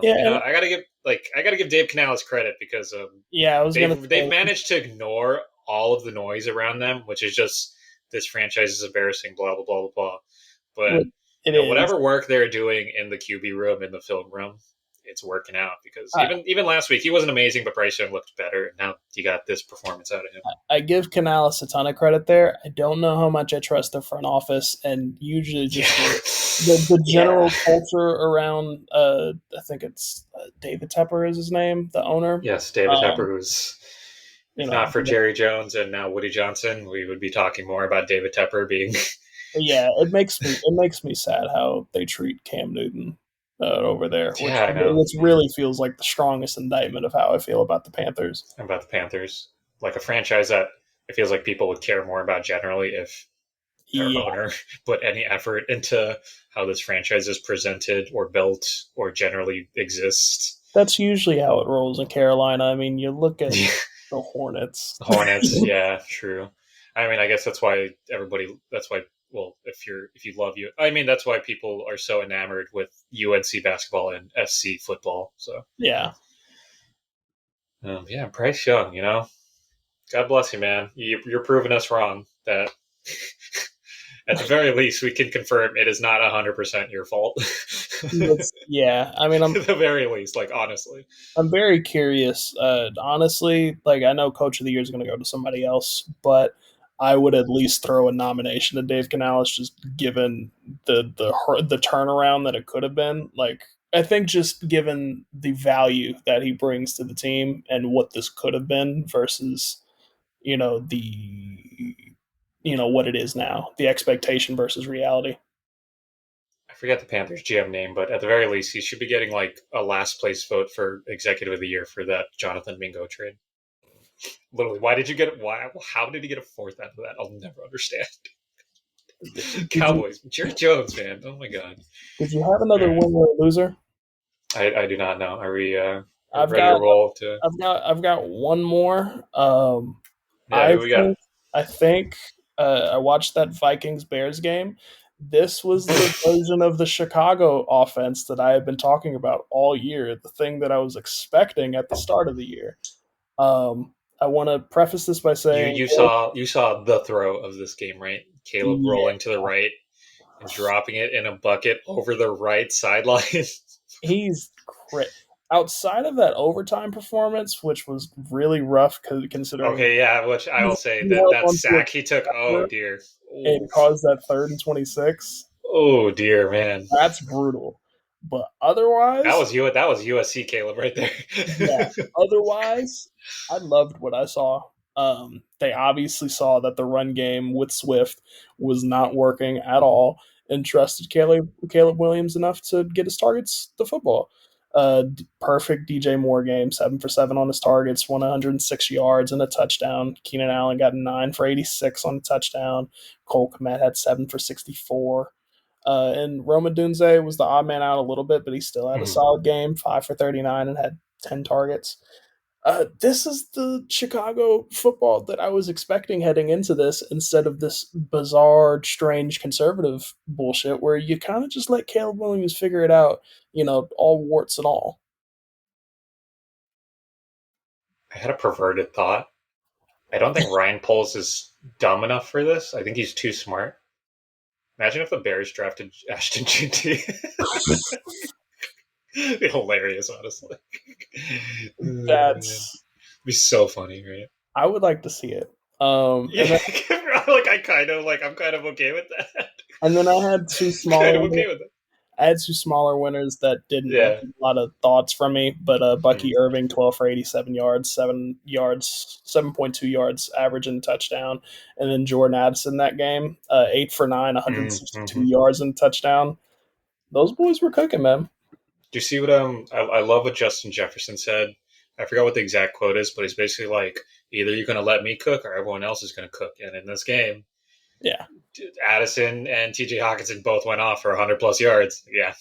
yeah, and I gotta give Dave Canales credit because yeah. I was gonna they've say, managed to ignore all of the noise around them, which is just this franchise is embarrassing, blah blah blah blah blah. But what it is. whatever work they're doing in the QB room, in the film room, it's working out because I, even last week he wasn't amazing, but Bryce Young looked better. And now you got this performance out of him. I give Canales a ton of credit there. I don't know how much I trust the front office, and usually just the Yeah, general culture around. I think it's David Tepper is his name, the owner. yes, David Um, Tepper, who's you if know, not for Jerry Jones and now Woody Johnson, we would be talking more about David Tepper being. yeah, it makes me sad how they treat Cam Newton over there, Yeah, which I know. which really feels like the strongest indictment of how I feel about the Panthers. About the Panthers, like a franchise that it feels like people would care more about generally if their Yeah, owner put any effort into how this franchise is presented or built or generally exists. that's usually how it rolls in Carolina. I mean, you look at The the Hornets. Hornets, yeah, true. I mean, I guess that's why everybody. That's why. Well, if you love you, I mean, that's why people are so enamored with UNC basketball and SC football. So, Yeah, yeah, Bryce Young, God bless you, man. You're proving us wrong. That at the very least, we can confirm it is not 100% your fault. yeah. I mean, At the very least, like honestly. I'm very curious. Honestly, like I know Coach of the Year is going to go to somebody else, but I would at least throw a nomination to Dave Canales, just given the turnaround that it could have been. Like I think just given the value that he brings to the team and what this could have been versus the what it is now, the expectation versus reality. I forget the Panthers GM name, but at the very least, he should be getting like a last place vote for Executive of the Year for that Jonathan Mingo trade. Literally, why did you get it? Why? How did he get a fourth out of that? I'll never understand. Did you Cowboys, Jerry Jones, man. Oh my god. did you have All another right, winner or loser? I do not know. Are we I've ready to got roll? To I've got one more. yeah, I who we got? think I watched that Vikings Bears game. This was the version of the Chicago offense that I have been talking about all year. The thing that I was expecting at the start of the year. I want to preface this by saying, You saw the throw of this game, right? Caleb yeah, rolling to the right and dropping it in a bucket over the right sideline. he's crit. Outside of that overtime performance, which was really rough considering Okay, yeah, which I will say he that held that on to sack he took. Oh it dear. and Oof. caused that 3rd and 26. Oh dear, man. That's brutal. But otherwise, That was USC Caleb right there. yeah. Otherwise, I loved what I saw. They obviously saw that the run game with Swift was not working at all, and trusted Caleb Williams enough to get his targets to football. Perfect DJ Moore game, 7 for 7 on his targets, 106 yards and a touchdown. Keenan Allen got 9 for 86 on a touchdown. Cole Kmet had 7 for 64. And Roma Dunze was the odd man out a little bit, but he still had a Mhm. solid game, 5 for 39 and had 10 targets. This is the Chicago football that I was expecting heading into this instead of this bizarre, strange conservative bullshit where you kind of just let Caleb Williams figure it out, all warts and all. I had a perverted thought. I don't think Ryan Poles is dumb enough for this. I think he's too smart. Imagine if the Bears drafted Ashton GT. It'd be hilarious, honestly. Oh, man. It'd That's, be so funny, right? I would like to see it. Yeah, I'm kind of okay with that. And then I had two Kind of smaller okay with that. I had two smaller winners that didn't Yeah. leave a lot of thoughts from me, but Mm. Bucky Irving, 12 for 87 yards, 7 yards, 7.2 yards average and touchdown, and then Jordan Addison that game, 8 for 9, Mm-hmm. 162 yards and touchdown. Those boys were cooking, man. Do you see what I love what Justin Jefferson said. I forgot what the exact quote is, but he's basically like, either you're going to let me cook or everyone else is going to cook. And in this game, Yeah, Addison and TJ Hawkinson both went off for 100 plus yards. Yeah,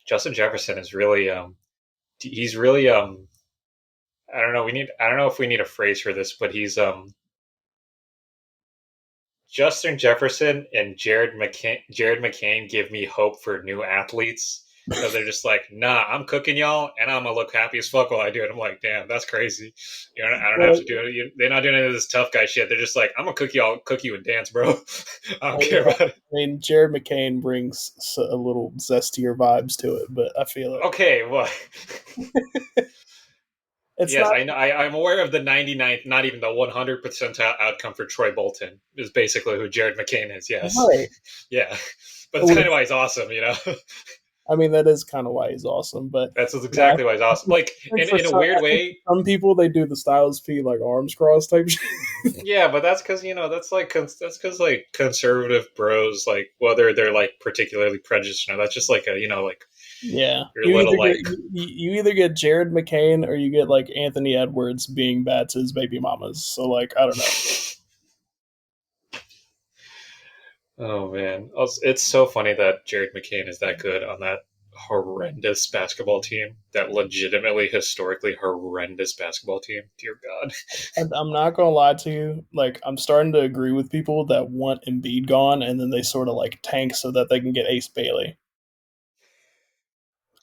Justin Jefferson is really he's really I don't know. I don't know if we need a phrase for this, but he's Justin Jefferson and Jared McCain give me hope for new athletes because they're just like, nah, I'm cooking y'all, and I'm gonna look happy as fuck while I do it. I'm like, damn, that's crazy. You know, I don't have Well, to do it. They're not doing any of this tough guy shit. They're just like, I'm gonna cook you and dance, bro. I don't care yeah, about it. I mean, Jared McCain brings a little zestier vibes to it, but I feel it. Okay, well, It's yes, not I know. I'm aware of the 99th, not even the 100% outcome for Troy Bolton is basically who Jared McCain is. Yes, right. yeah, but it's kind of Which, why he's awesome, you know. I mean, that is kind of why he's awesome. But That's yeah, exactly why he's awesome. Like in a weird I think way, for some people they do the Styles P like arms cross type shit. yeah, but that's because that's because like conservative bros, like whether they're like particularly prejudiced or not, that's just like a like Yeah, your little like you either get Jared McCain or you get like Anthony Edwards being bad to his baby mamas. So like I don't know. oh man, it's so funny that Jared McCain is that good on that horrendous basketball team, that legitimately historically horrendous basketball team. Dear God. And I'm not gonna lie to you. Like I'm starting to agree with people that want Embiid gone, and then they sort of like tank so that they can get Ace Bailey.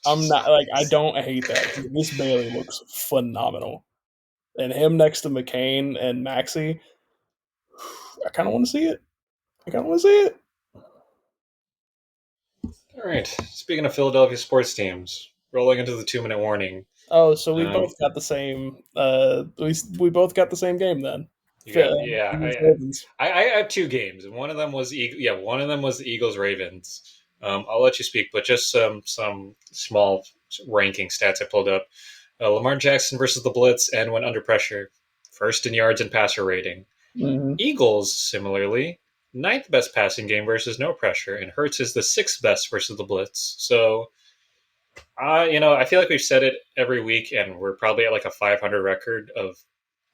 I'm Jesus not like I Christ. don't hate that. Ace Bailey looks phenomenal, and him next to McCain and Maxi, I kind of want to see it. I kind of want to see it. All right. Speaking of Philadelphia sports teams, rolling into the 2 minute warning. Oh, so we both Um, got the same. We both got the same game then. You got yeah. Eagles Ravens. I have two games, and one of them was one of them was the Eagles Ravens. I'll let you speak, but just some small ranking stats I pulled up. Lamar Jackson versus the Blitz and when under pressure, first in yards and passer rating. Mm-hmm. Eagles similarly ninth best passing game versus no pressure, and Hurts is the sixth best versus the Blitz. So I feel like we've said it every week, and we're probably at like a 500 record of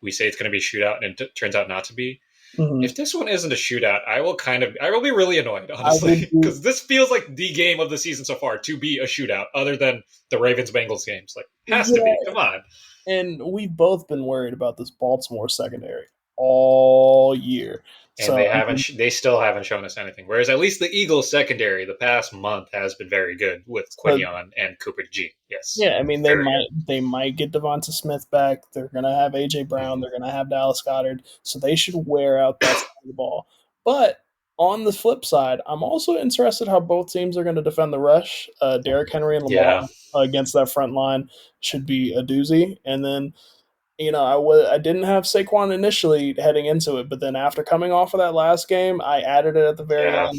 we say it's going to be a shootout, and it turns out not to be. Mm-hmm. If this one isn't a shootout, I will be really annoyed, I would honestly, be, because this feels like the game of the season so far to be a shootout, other than the Ravens Bengals games. Like, has to be. yeah, Come on. and we've both been worried about this Baltimore secondary all year. And So I mean, they still haven't shown us anything. Whereas at least the Eagles secondary the past month has been very good with so Quinion and Cooper G. Yes, yeah, I mean very good. they might get Devonta Smith back. They're gonna have AJ Brown. Mm-hmm. They're gonna have Dallas Goddard. So they should wear out that side of the ball. But on the flip side, I'm also interested how both teams are going to defend the rush. Derrick Henry and Lamar Yeah, against that front line should be a doozy. And then I didn't have Saquon initially heading into it, but then after coming off of that last game, I added it at the very yeah, end.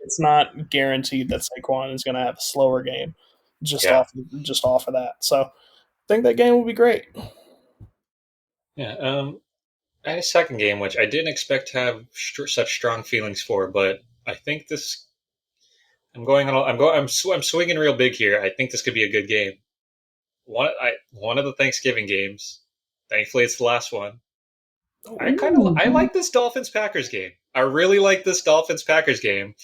It's not guaranteed that Saquon is going to have a slower game, just yeah, off of that. So I think that game will be great. yeah. I had a second game which I didn't expect to have such strong feelings for, but I think this. I'm going on. I'm swinging real big here. I think this could be a good game. One of the Thanksgiving games. Thankfully, it's the last one. I Ooh. like this Dolphins Packers game. I really like this Dolphins Packers game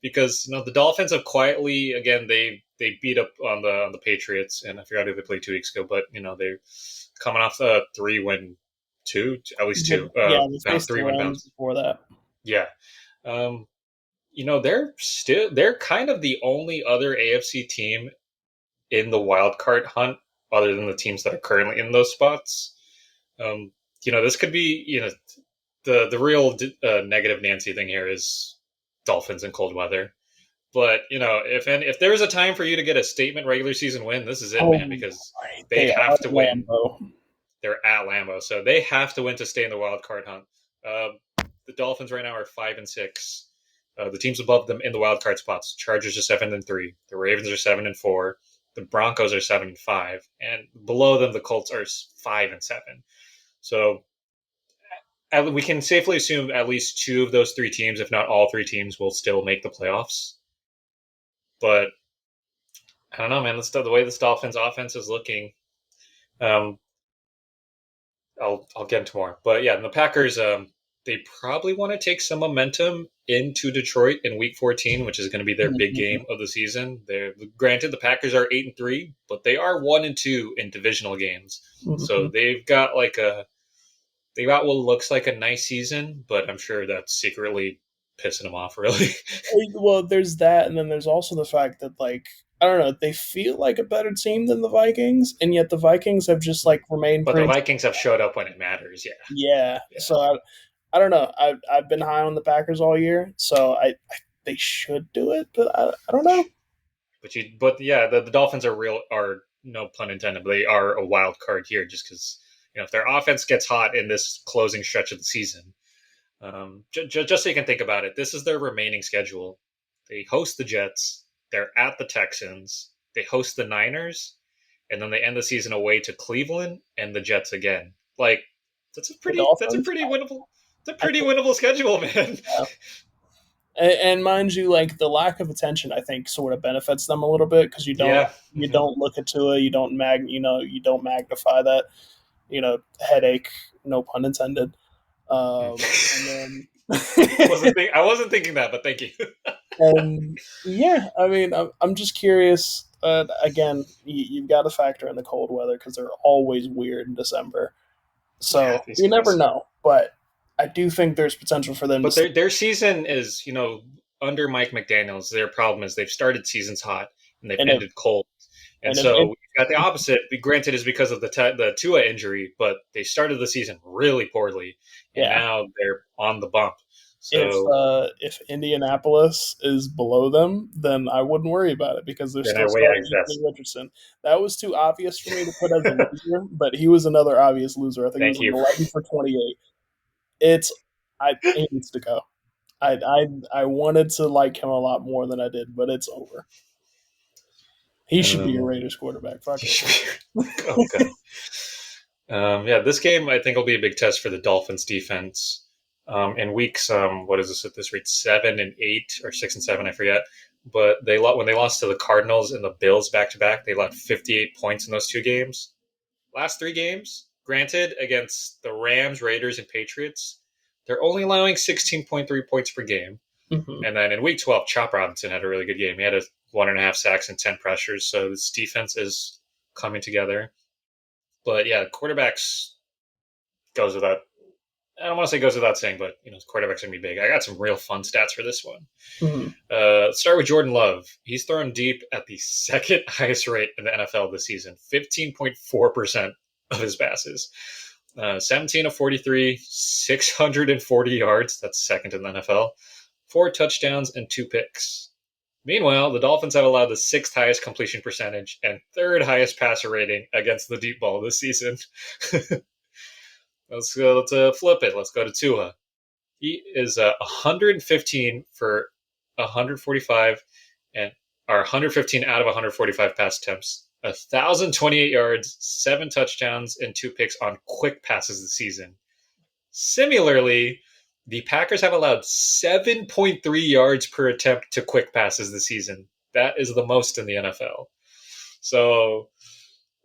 because the Dolphins have quietly again they beat up on the Patriots, and I forgot who they played 2 weeks ago, but they're coming off the 3 win two at least two Yeah, they bounce faced the 3 win Rams bounce. before that. Yeah. Um, they're kind of the only other AFC team in the wild card hunt other than the teams that are currently in those spots. Um, this could be the real negative Nancy thing here is Dolphins in cold weather. But if there's a time for you to get a statement regular season win, this is it, Oh, man, because right. they They are have to win. Lambo. They're at Lambeau, so they have to win to stay in the wild card hunt. The Dolphins right now are 5-6. The teams above them in the wild card spots: Chargers are 7-3. The Ravens are 7-4. The Broncos are 7-5, and below them the Colts are 5-7. So we can safely assume at least two of those three teams, if not all three teams, will still make the playoffs. But I don't know, man. The way this Dolphins offense is looking, um, I'll get into more. But yeah, the Packers. they probably want to take some momentum into Detroit in Week 14, which is going to be their big Mhm. game of the season. They're granted the Packers are 8-3, but they are 1-2 in divisional games, so Mhm. they got what looks like a nice season, but I'm sure that's secretly pissing them off really. Well, there's that, and then there's also the fact that like I don't know, they feel like a better team than the Vikings, and yet the Vikings have just like remained But the pretty. Vikings have showed up when it matters. Yeah, Yeah, yeah. so I don't know. I've been high on the Packers all year, so they should do it, but I don't know. But yeah, the Dolphins are no pun intended, but they are a wild card here just because if their offense gets hot in this closing stretch of the season, just so you can think about it, this is their remaining schedule. They host the Jets, they're at the Texans, they host the Niners, and then they end the season away to Cleveland and the Jets again. Like The that's a Dolphins, pretty winnable I think, schedule, man. yeah. And mind you, like the lack of attention, I think sort of benefits them a little bit because Yeah. you Mm-hmm. don't look into it, you don't magnify that headache, no pun intended. And then I wasn't thinking that, but thank you. and yeah, I mean, I'm just curious. Again, you've got to factor in the cold weather because they're always weird in December. Yeah, So these you never guys. know, but I do think there's potential for them to But stay their season is, under Mike McDaniel's, their problem is they've started seasons hot and they've and if ended cold. And and so if we've got the opposite. Granted, is because of the Tua injury, but they started the season really poorly, and yeah, now they're on the bump. So if Indianapolis is below them, then I wouldn't worry about it because they're then still yeah, starting Anthony Richardson. That was too obvious for me to put as a loser, but he was another obvious loser. I think he was thank an you. 11 for 28. It's he needs to go. I wanted to like him a lot more than I did, but it's over. He should be your Um, Raiders quarterback. Fuck it. oh god. Yeah, this game I think will be a big test for the Dolphins defense. In weeks, what is this at this rate? 7 and 8 or 6 and 7, I forget. But when they lost to the Cardinals and the Bills back to back, they let 58 points in those two games. Last three games, granted, against the Rams, Raiders, and Patriots, they're only allowing 16.3 points per game. Mm-hmm. And then in week 12, Chop Robinson had a really good game. He had 1.5 sacks and 10 pressures. So this defense is coming together. But yeah, quarterbacks goes without. I don't want to say goes without saying, but quarterbacks are gonna be big. I got some real fun stats for this one. Mm-hmm. Let's start with Jordan Love. He's thrown deep at the second highest rate in the NFL this season, 15.4% of his passes. 17 of 43, 640 yards. That's second in the NFL. 4 touchdowns and 2 picks. Meanwhile, the Dolphins have allowed the sixth highest completion percentage and third highest passer rating against the deep ball this season. Let's flip it. Let's go to Tua. He is 115 for 145 and are 115 out of 145 pass attempts, 1,028 yards, 7 touchdowns, and 2 picks on quick passes this season. Similarly, the Packers have allowed 7.3 yards per attempt to quick passes this season. That is the most in the NFL. So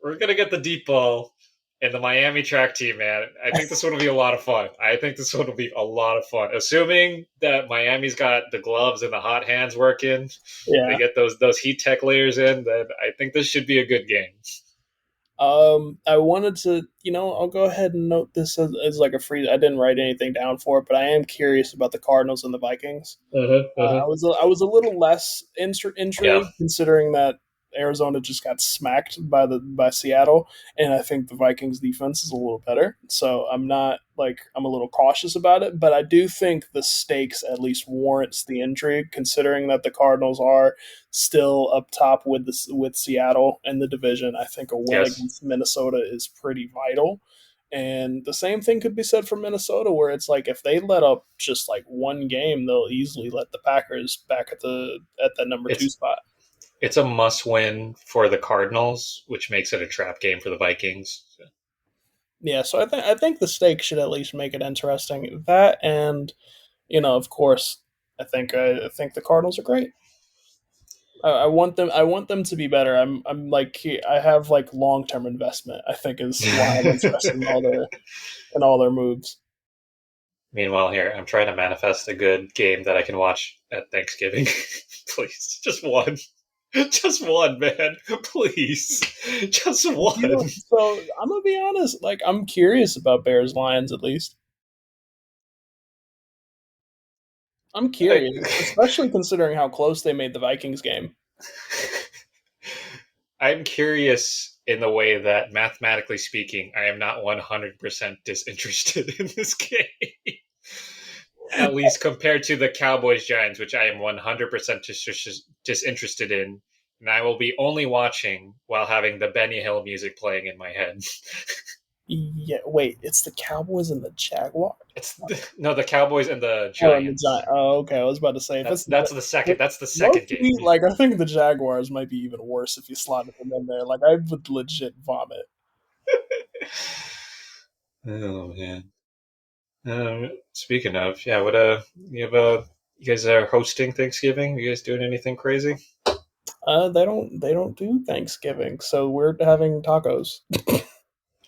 we're gonna get the deep ball and the Miami track team, man. I think this one will be a lot of fun. I think this one will be a lot of fun, assuming that Miami's got the gloves and the hot hands working. They Yeah. get those heat tech layers in. Then I think this should be a good game. I wanted to, I'll go ahead and note this as like a free. I didn't write anything down for it, but I am curious about the Cardinals and the Vikings. Uh-huh. I was a little less Yeah. intrigued considering that Arizona just got smacked by Seattle, and I think the Vikings defense is a little better. So I'm a little cautious about it, but I do think the stakes at least warrants the intrigue, considering that the Cardinals are still up top with Seattle in the division. I think a win Yes. against Minnesota is pretty vital. And the same thing could be said for Minnesota, where it's like if they let up just like one game, they'll easily let the Packers back at the number two It's spot. it's a must win for the Cardinals, which makes it a trap game for the Vikings. Yeah, so I think the stakes should at least make it interesting. That and of course, I think the Cardinals are great. I want them to be better. I'm like I have like long term investment. I think is why I'm interested in all their moves. Meanwhile, here, I'm trying to manifest a good game that I can watch at Thanksgiving. Please, just one. Just one, man. Please. Just one. So I'm gonna be honest. Like, I'm curious about Bears Lions. At least I'm I, curious, especially considering how close they made the Vikings game. I'm curious in the way that, mathematically speaking, I am not 100% disinterested in this game. At least compared to the Cowboys Giants, which I am 100% disinterested in. And I will be only watching while having the Benny Hill music playing in my head. Yeah, wait, it's the Cowboys and the Jaguars. No, the Cowboys and the Oh, and the Giants. Giants. Oh, okay. I was about to say if it's That's the second. That's the low second game. key, like I think the Jaguars might be even worse if you slotted them in there. Like I would legit vomit. Oh man. Speaking of, yeah, what you guys are hosting Thanksgiving? You guys doing anything crazy? They don't do Thanksgiving, so we're having tacos.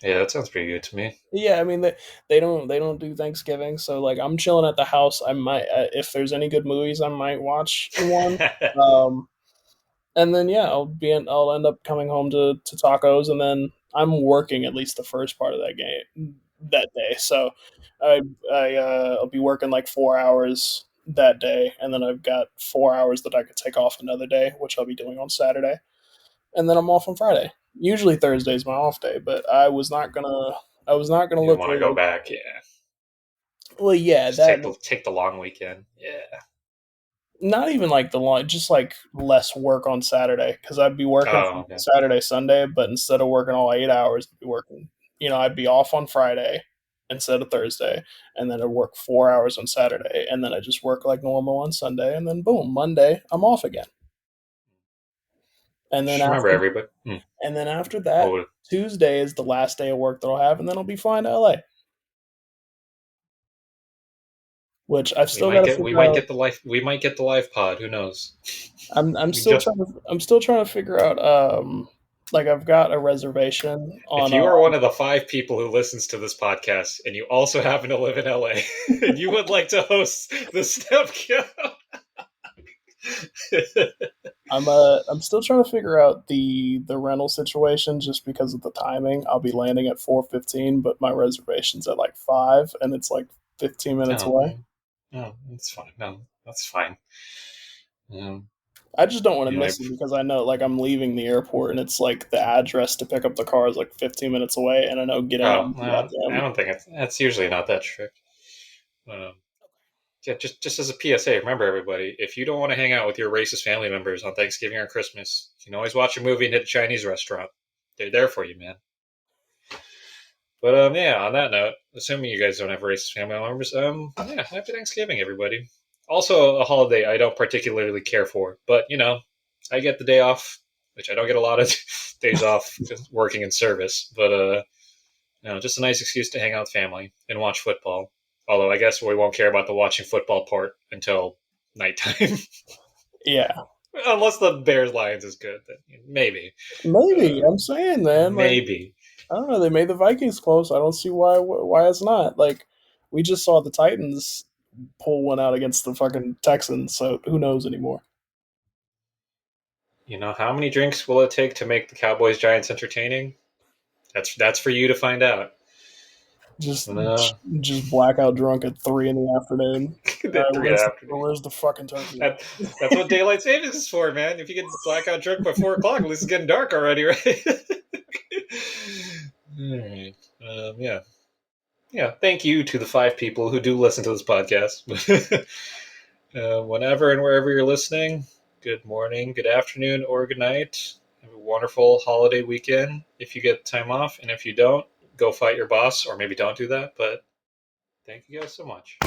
Yeah, that sounds pretty good to me. Yeah, I mean they don't do Thanksgiving, so like I'm chilling at the house. I might if there's any good movies, I might watch one. Um, and then yeah, I'll end up coming home to tacos, and then I'm working at least the first part of that day. So I I'll be working like 4 hours that day, and then I've got 4 hours that I could take off another day, which I'll be doing on Saturday, and then I'm off on Friday. Usually Thursday's my off day, but I was not gonna You don't look want to go back, yeah. well, yeah, Just that take the long weekend. Yeah. not even like the long, just like less work on Saturday because I'd be working Oh, from okay. Saturday, Sunday, but instead of working all 8 hours, I'd be working. I'd be off on Friday instead of Thursday, and then I'd work 4 hours on Saturday, and then I just work like normal on Sunday, and then boom, Monday I'm off again, and then Just remember, after everybody. and then after that, Oh, Tuesday is the last day of work that I'll have, and then I'll be flying to LA, which I've still got to we figure might out. get the life we might get the live pod. Who knows? I'm We still just trying to figure out like I've got a reservation If on you are one of the 5 people who listens to this podcast and you also happen to live in LA and you would like to host the Step I'm still trying to figure out the rental situation just because of the timing. I'll be landing at 4:15, but my reservation's at like 5 and it's like 15 minutes no, away. no, that's fine. No, that's fine. I just don't want to You know, miss it because I know like I'm leaving the airport and it's like the address to pick up the car is like 15 minutes away and I know getting there oh, will be I goddamn. don't think it's usually not that strict. Um, yeah, just as a PSA, remember everybody, if you don't want to hang out with your racist family members on Thanksgiving or Christmas, you can always watch a movie and hit a Chinese restaurant. They're there for you, man. But yeah. On that note, assuming you guys don't have racist family members, yeah, happy Thanksgiving, everybody. Also, a holiday I don't particularly care for, but I get the day off, which I don't get a lot of days off just working in service. But just a nice excuse to hang out with family and watch football. Although I guess we won't care about the watching football part until nighttime, Yeah. unless the Bears Lions is good. Then maybe, Maybe. uh, I'm saying, man, like maybe. I don't know. They made the Vikings close. I don't see why it's not. Like we just saw the Titans pull one out against the fucking Texans, so who knows anymore? How many drinks will it take to make the Cowboys Giants entertaining? That's for you to find out. Just And, just blackout drunk at 3 in the afternoon. All right, 3 in the afternoon. where's the fucking turkey at? That's what daylight savings is for, man. If you get blackout drunk by 4 o'clock, at least it's getting dark already, right? All right. Yeah. Yeah. Thank you to the 5 people who do listen to this podcast. Whenever and wherever you're listening, good morning, good afternoon, or good night. Have a wonderful holiday weekend if you get time off. And if you don't, go fight your boss, or maybe don't do that. But thank you guys so much.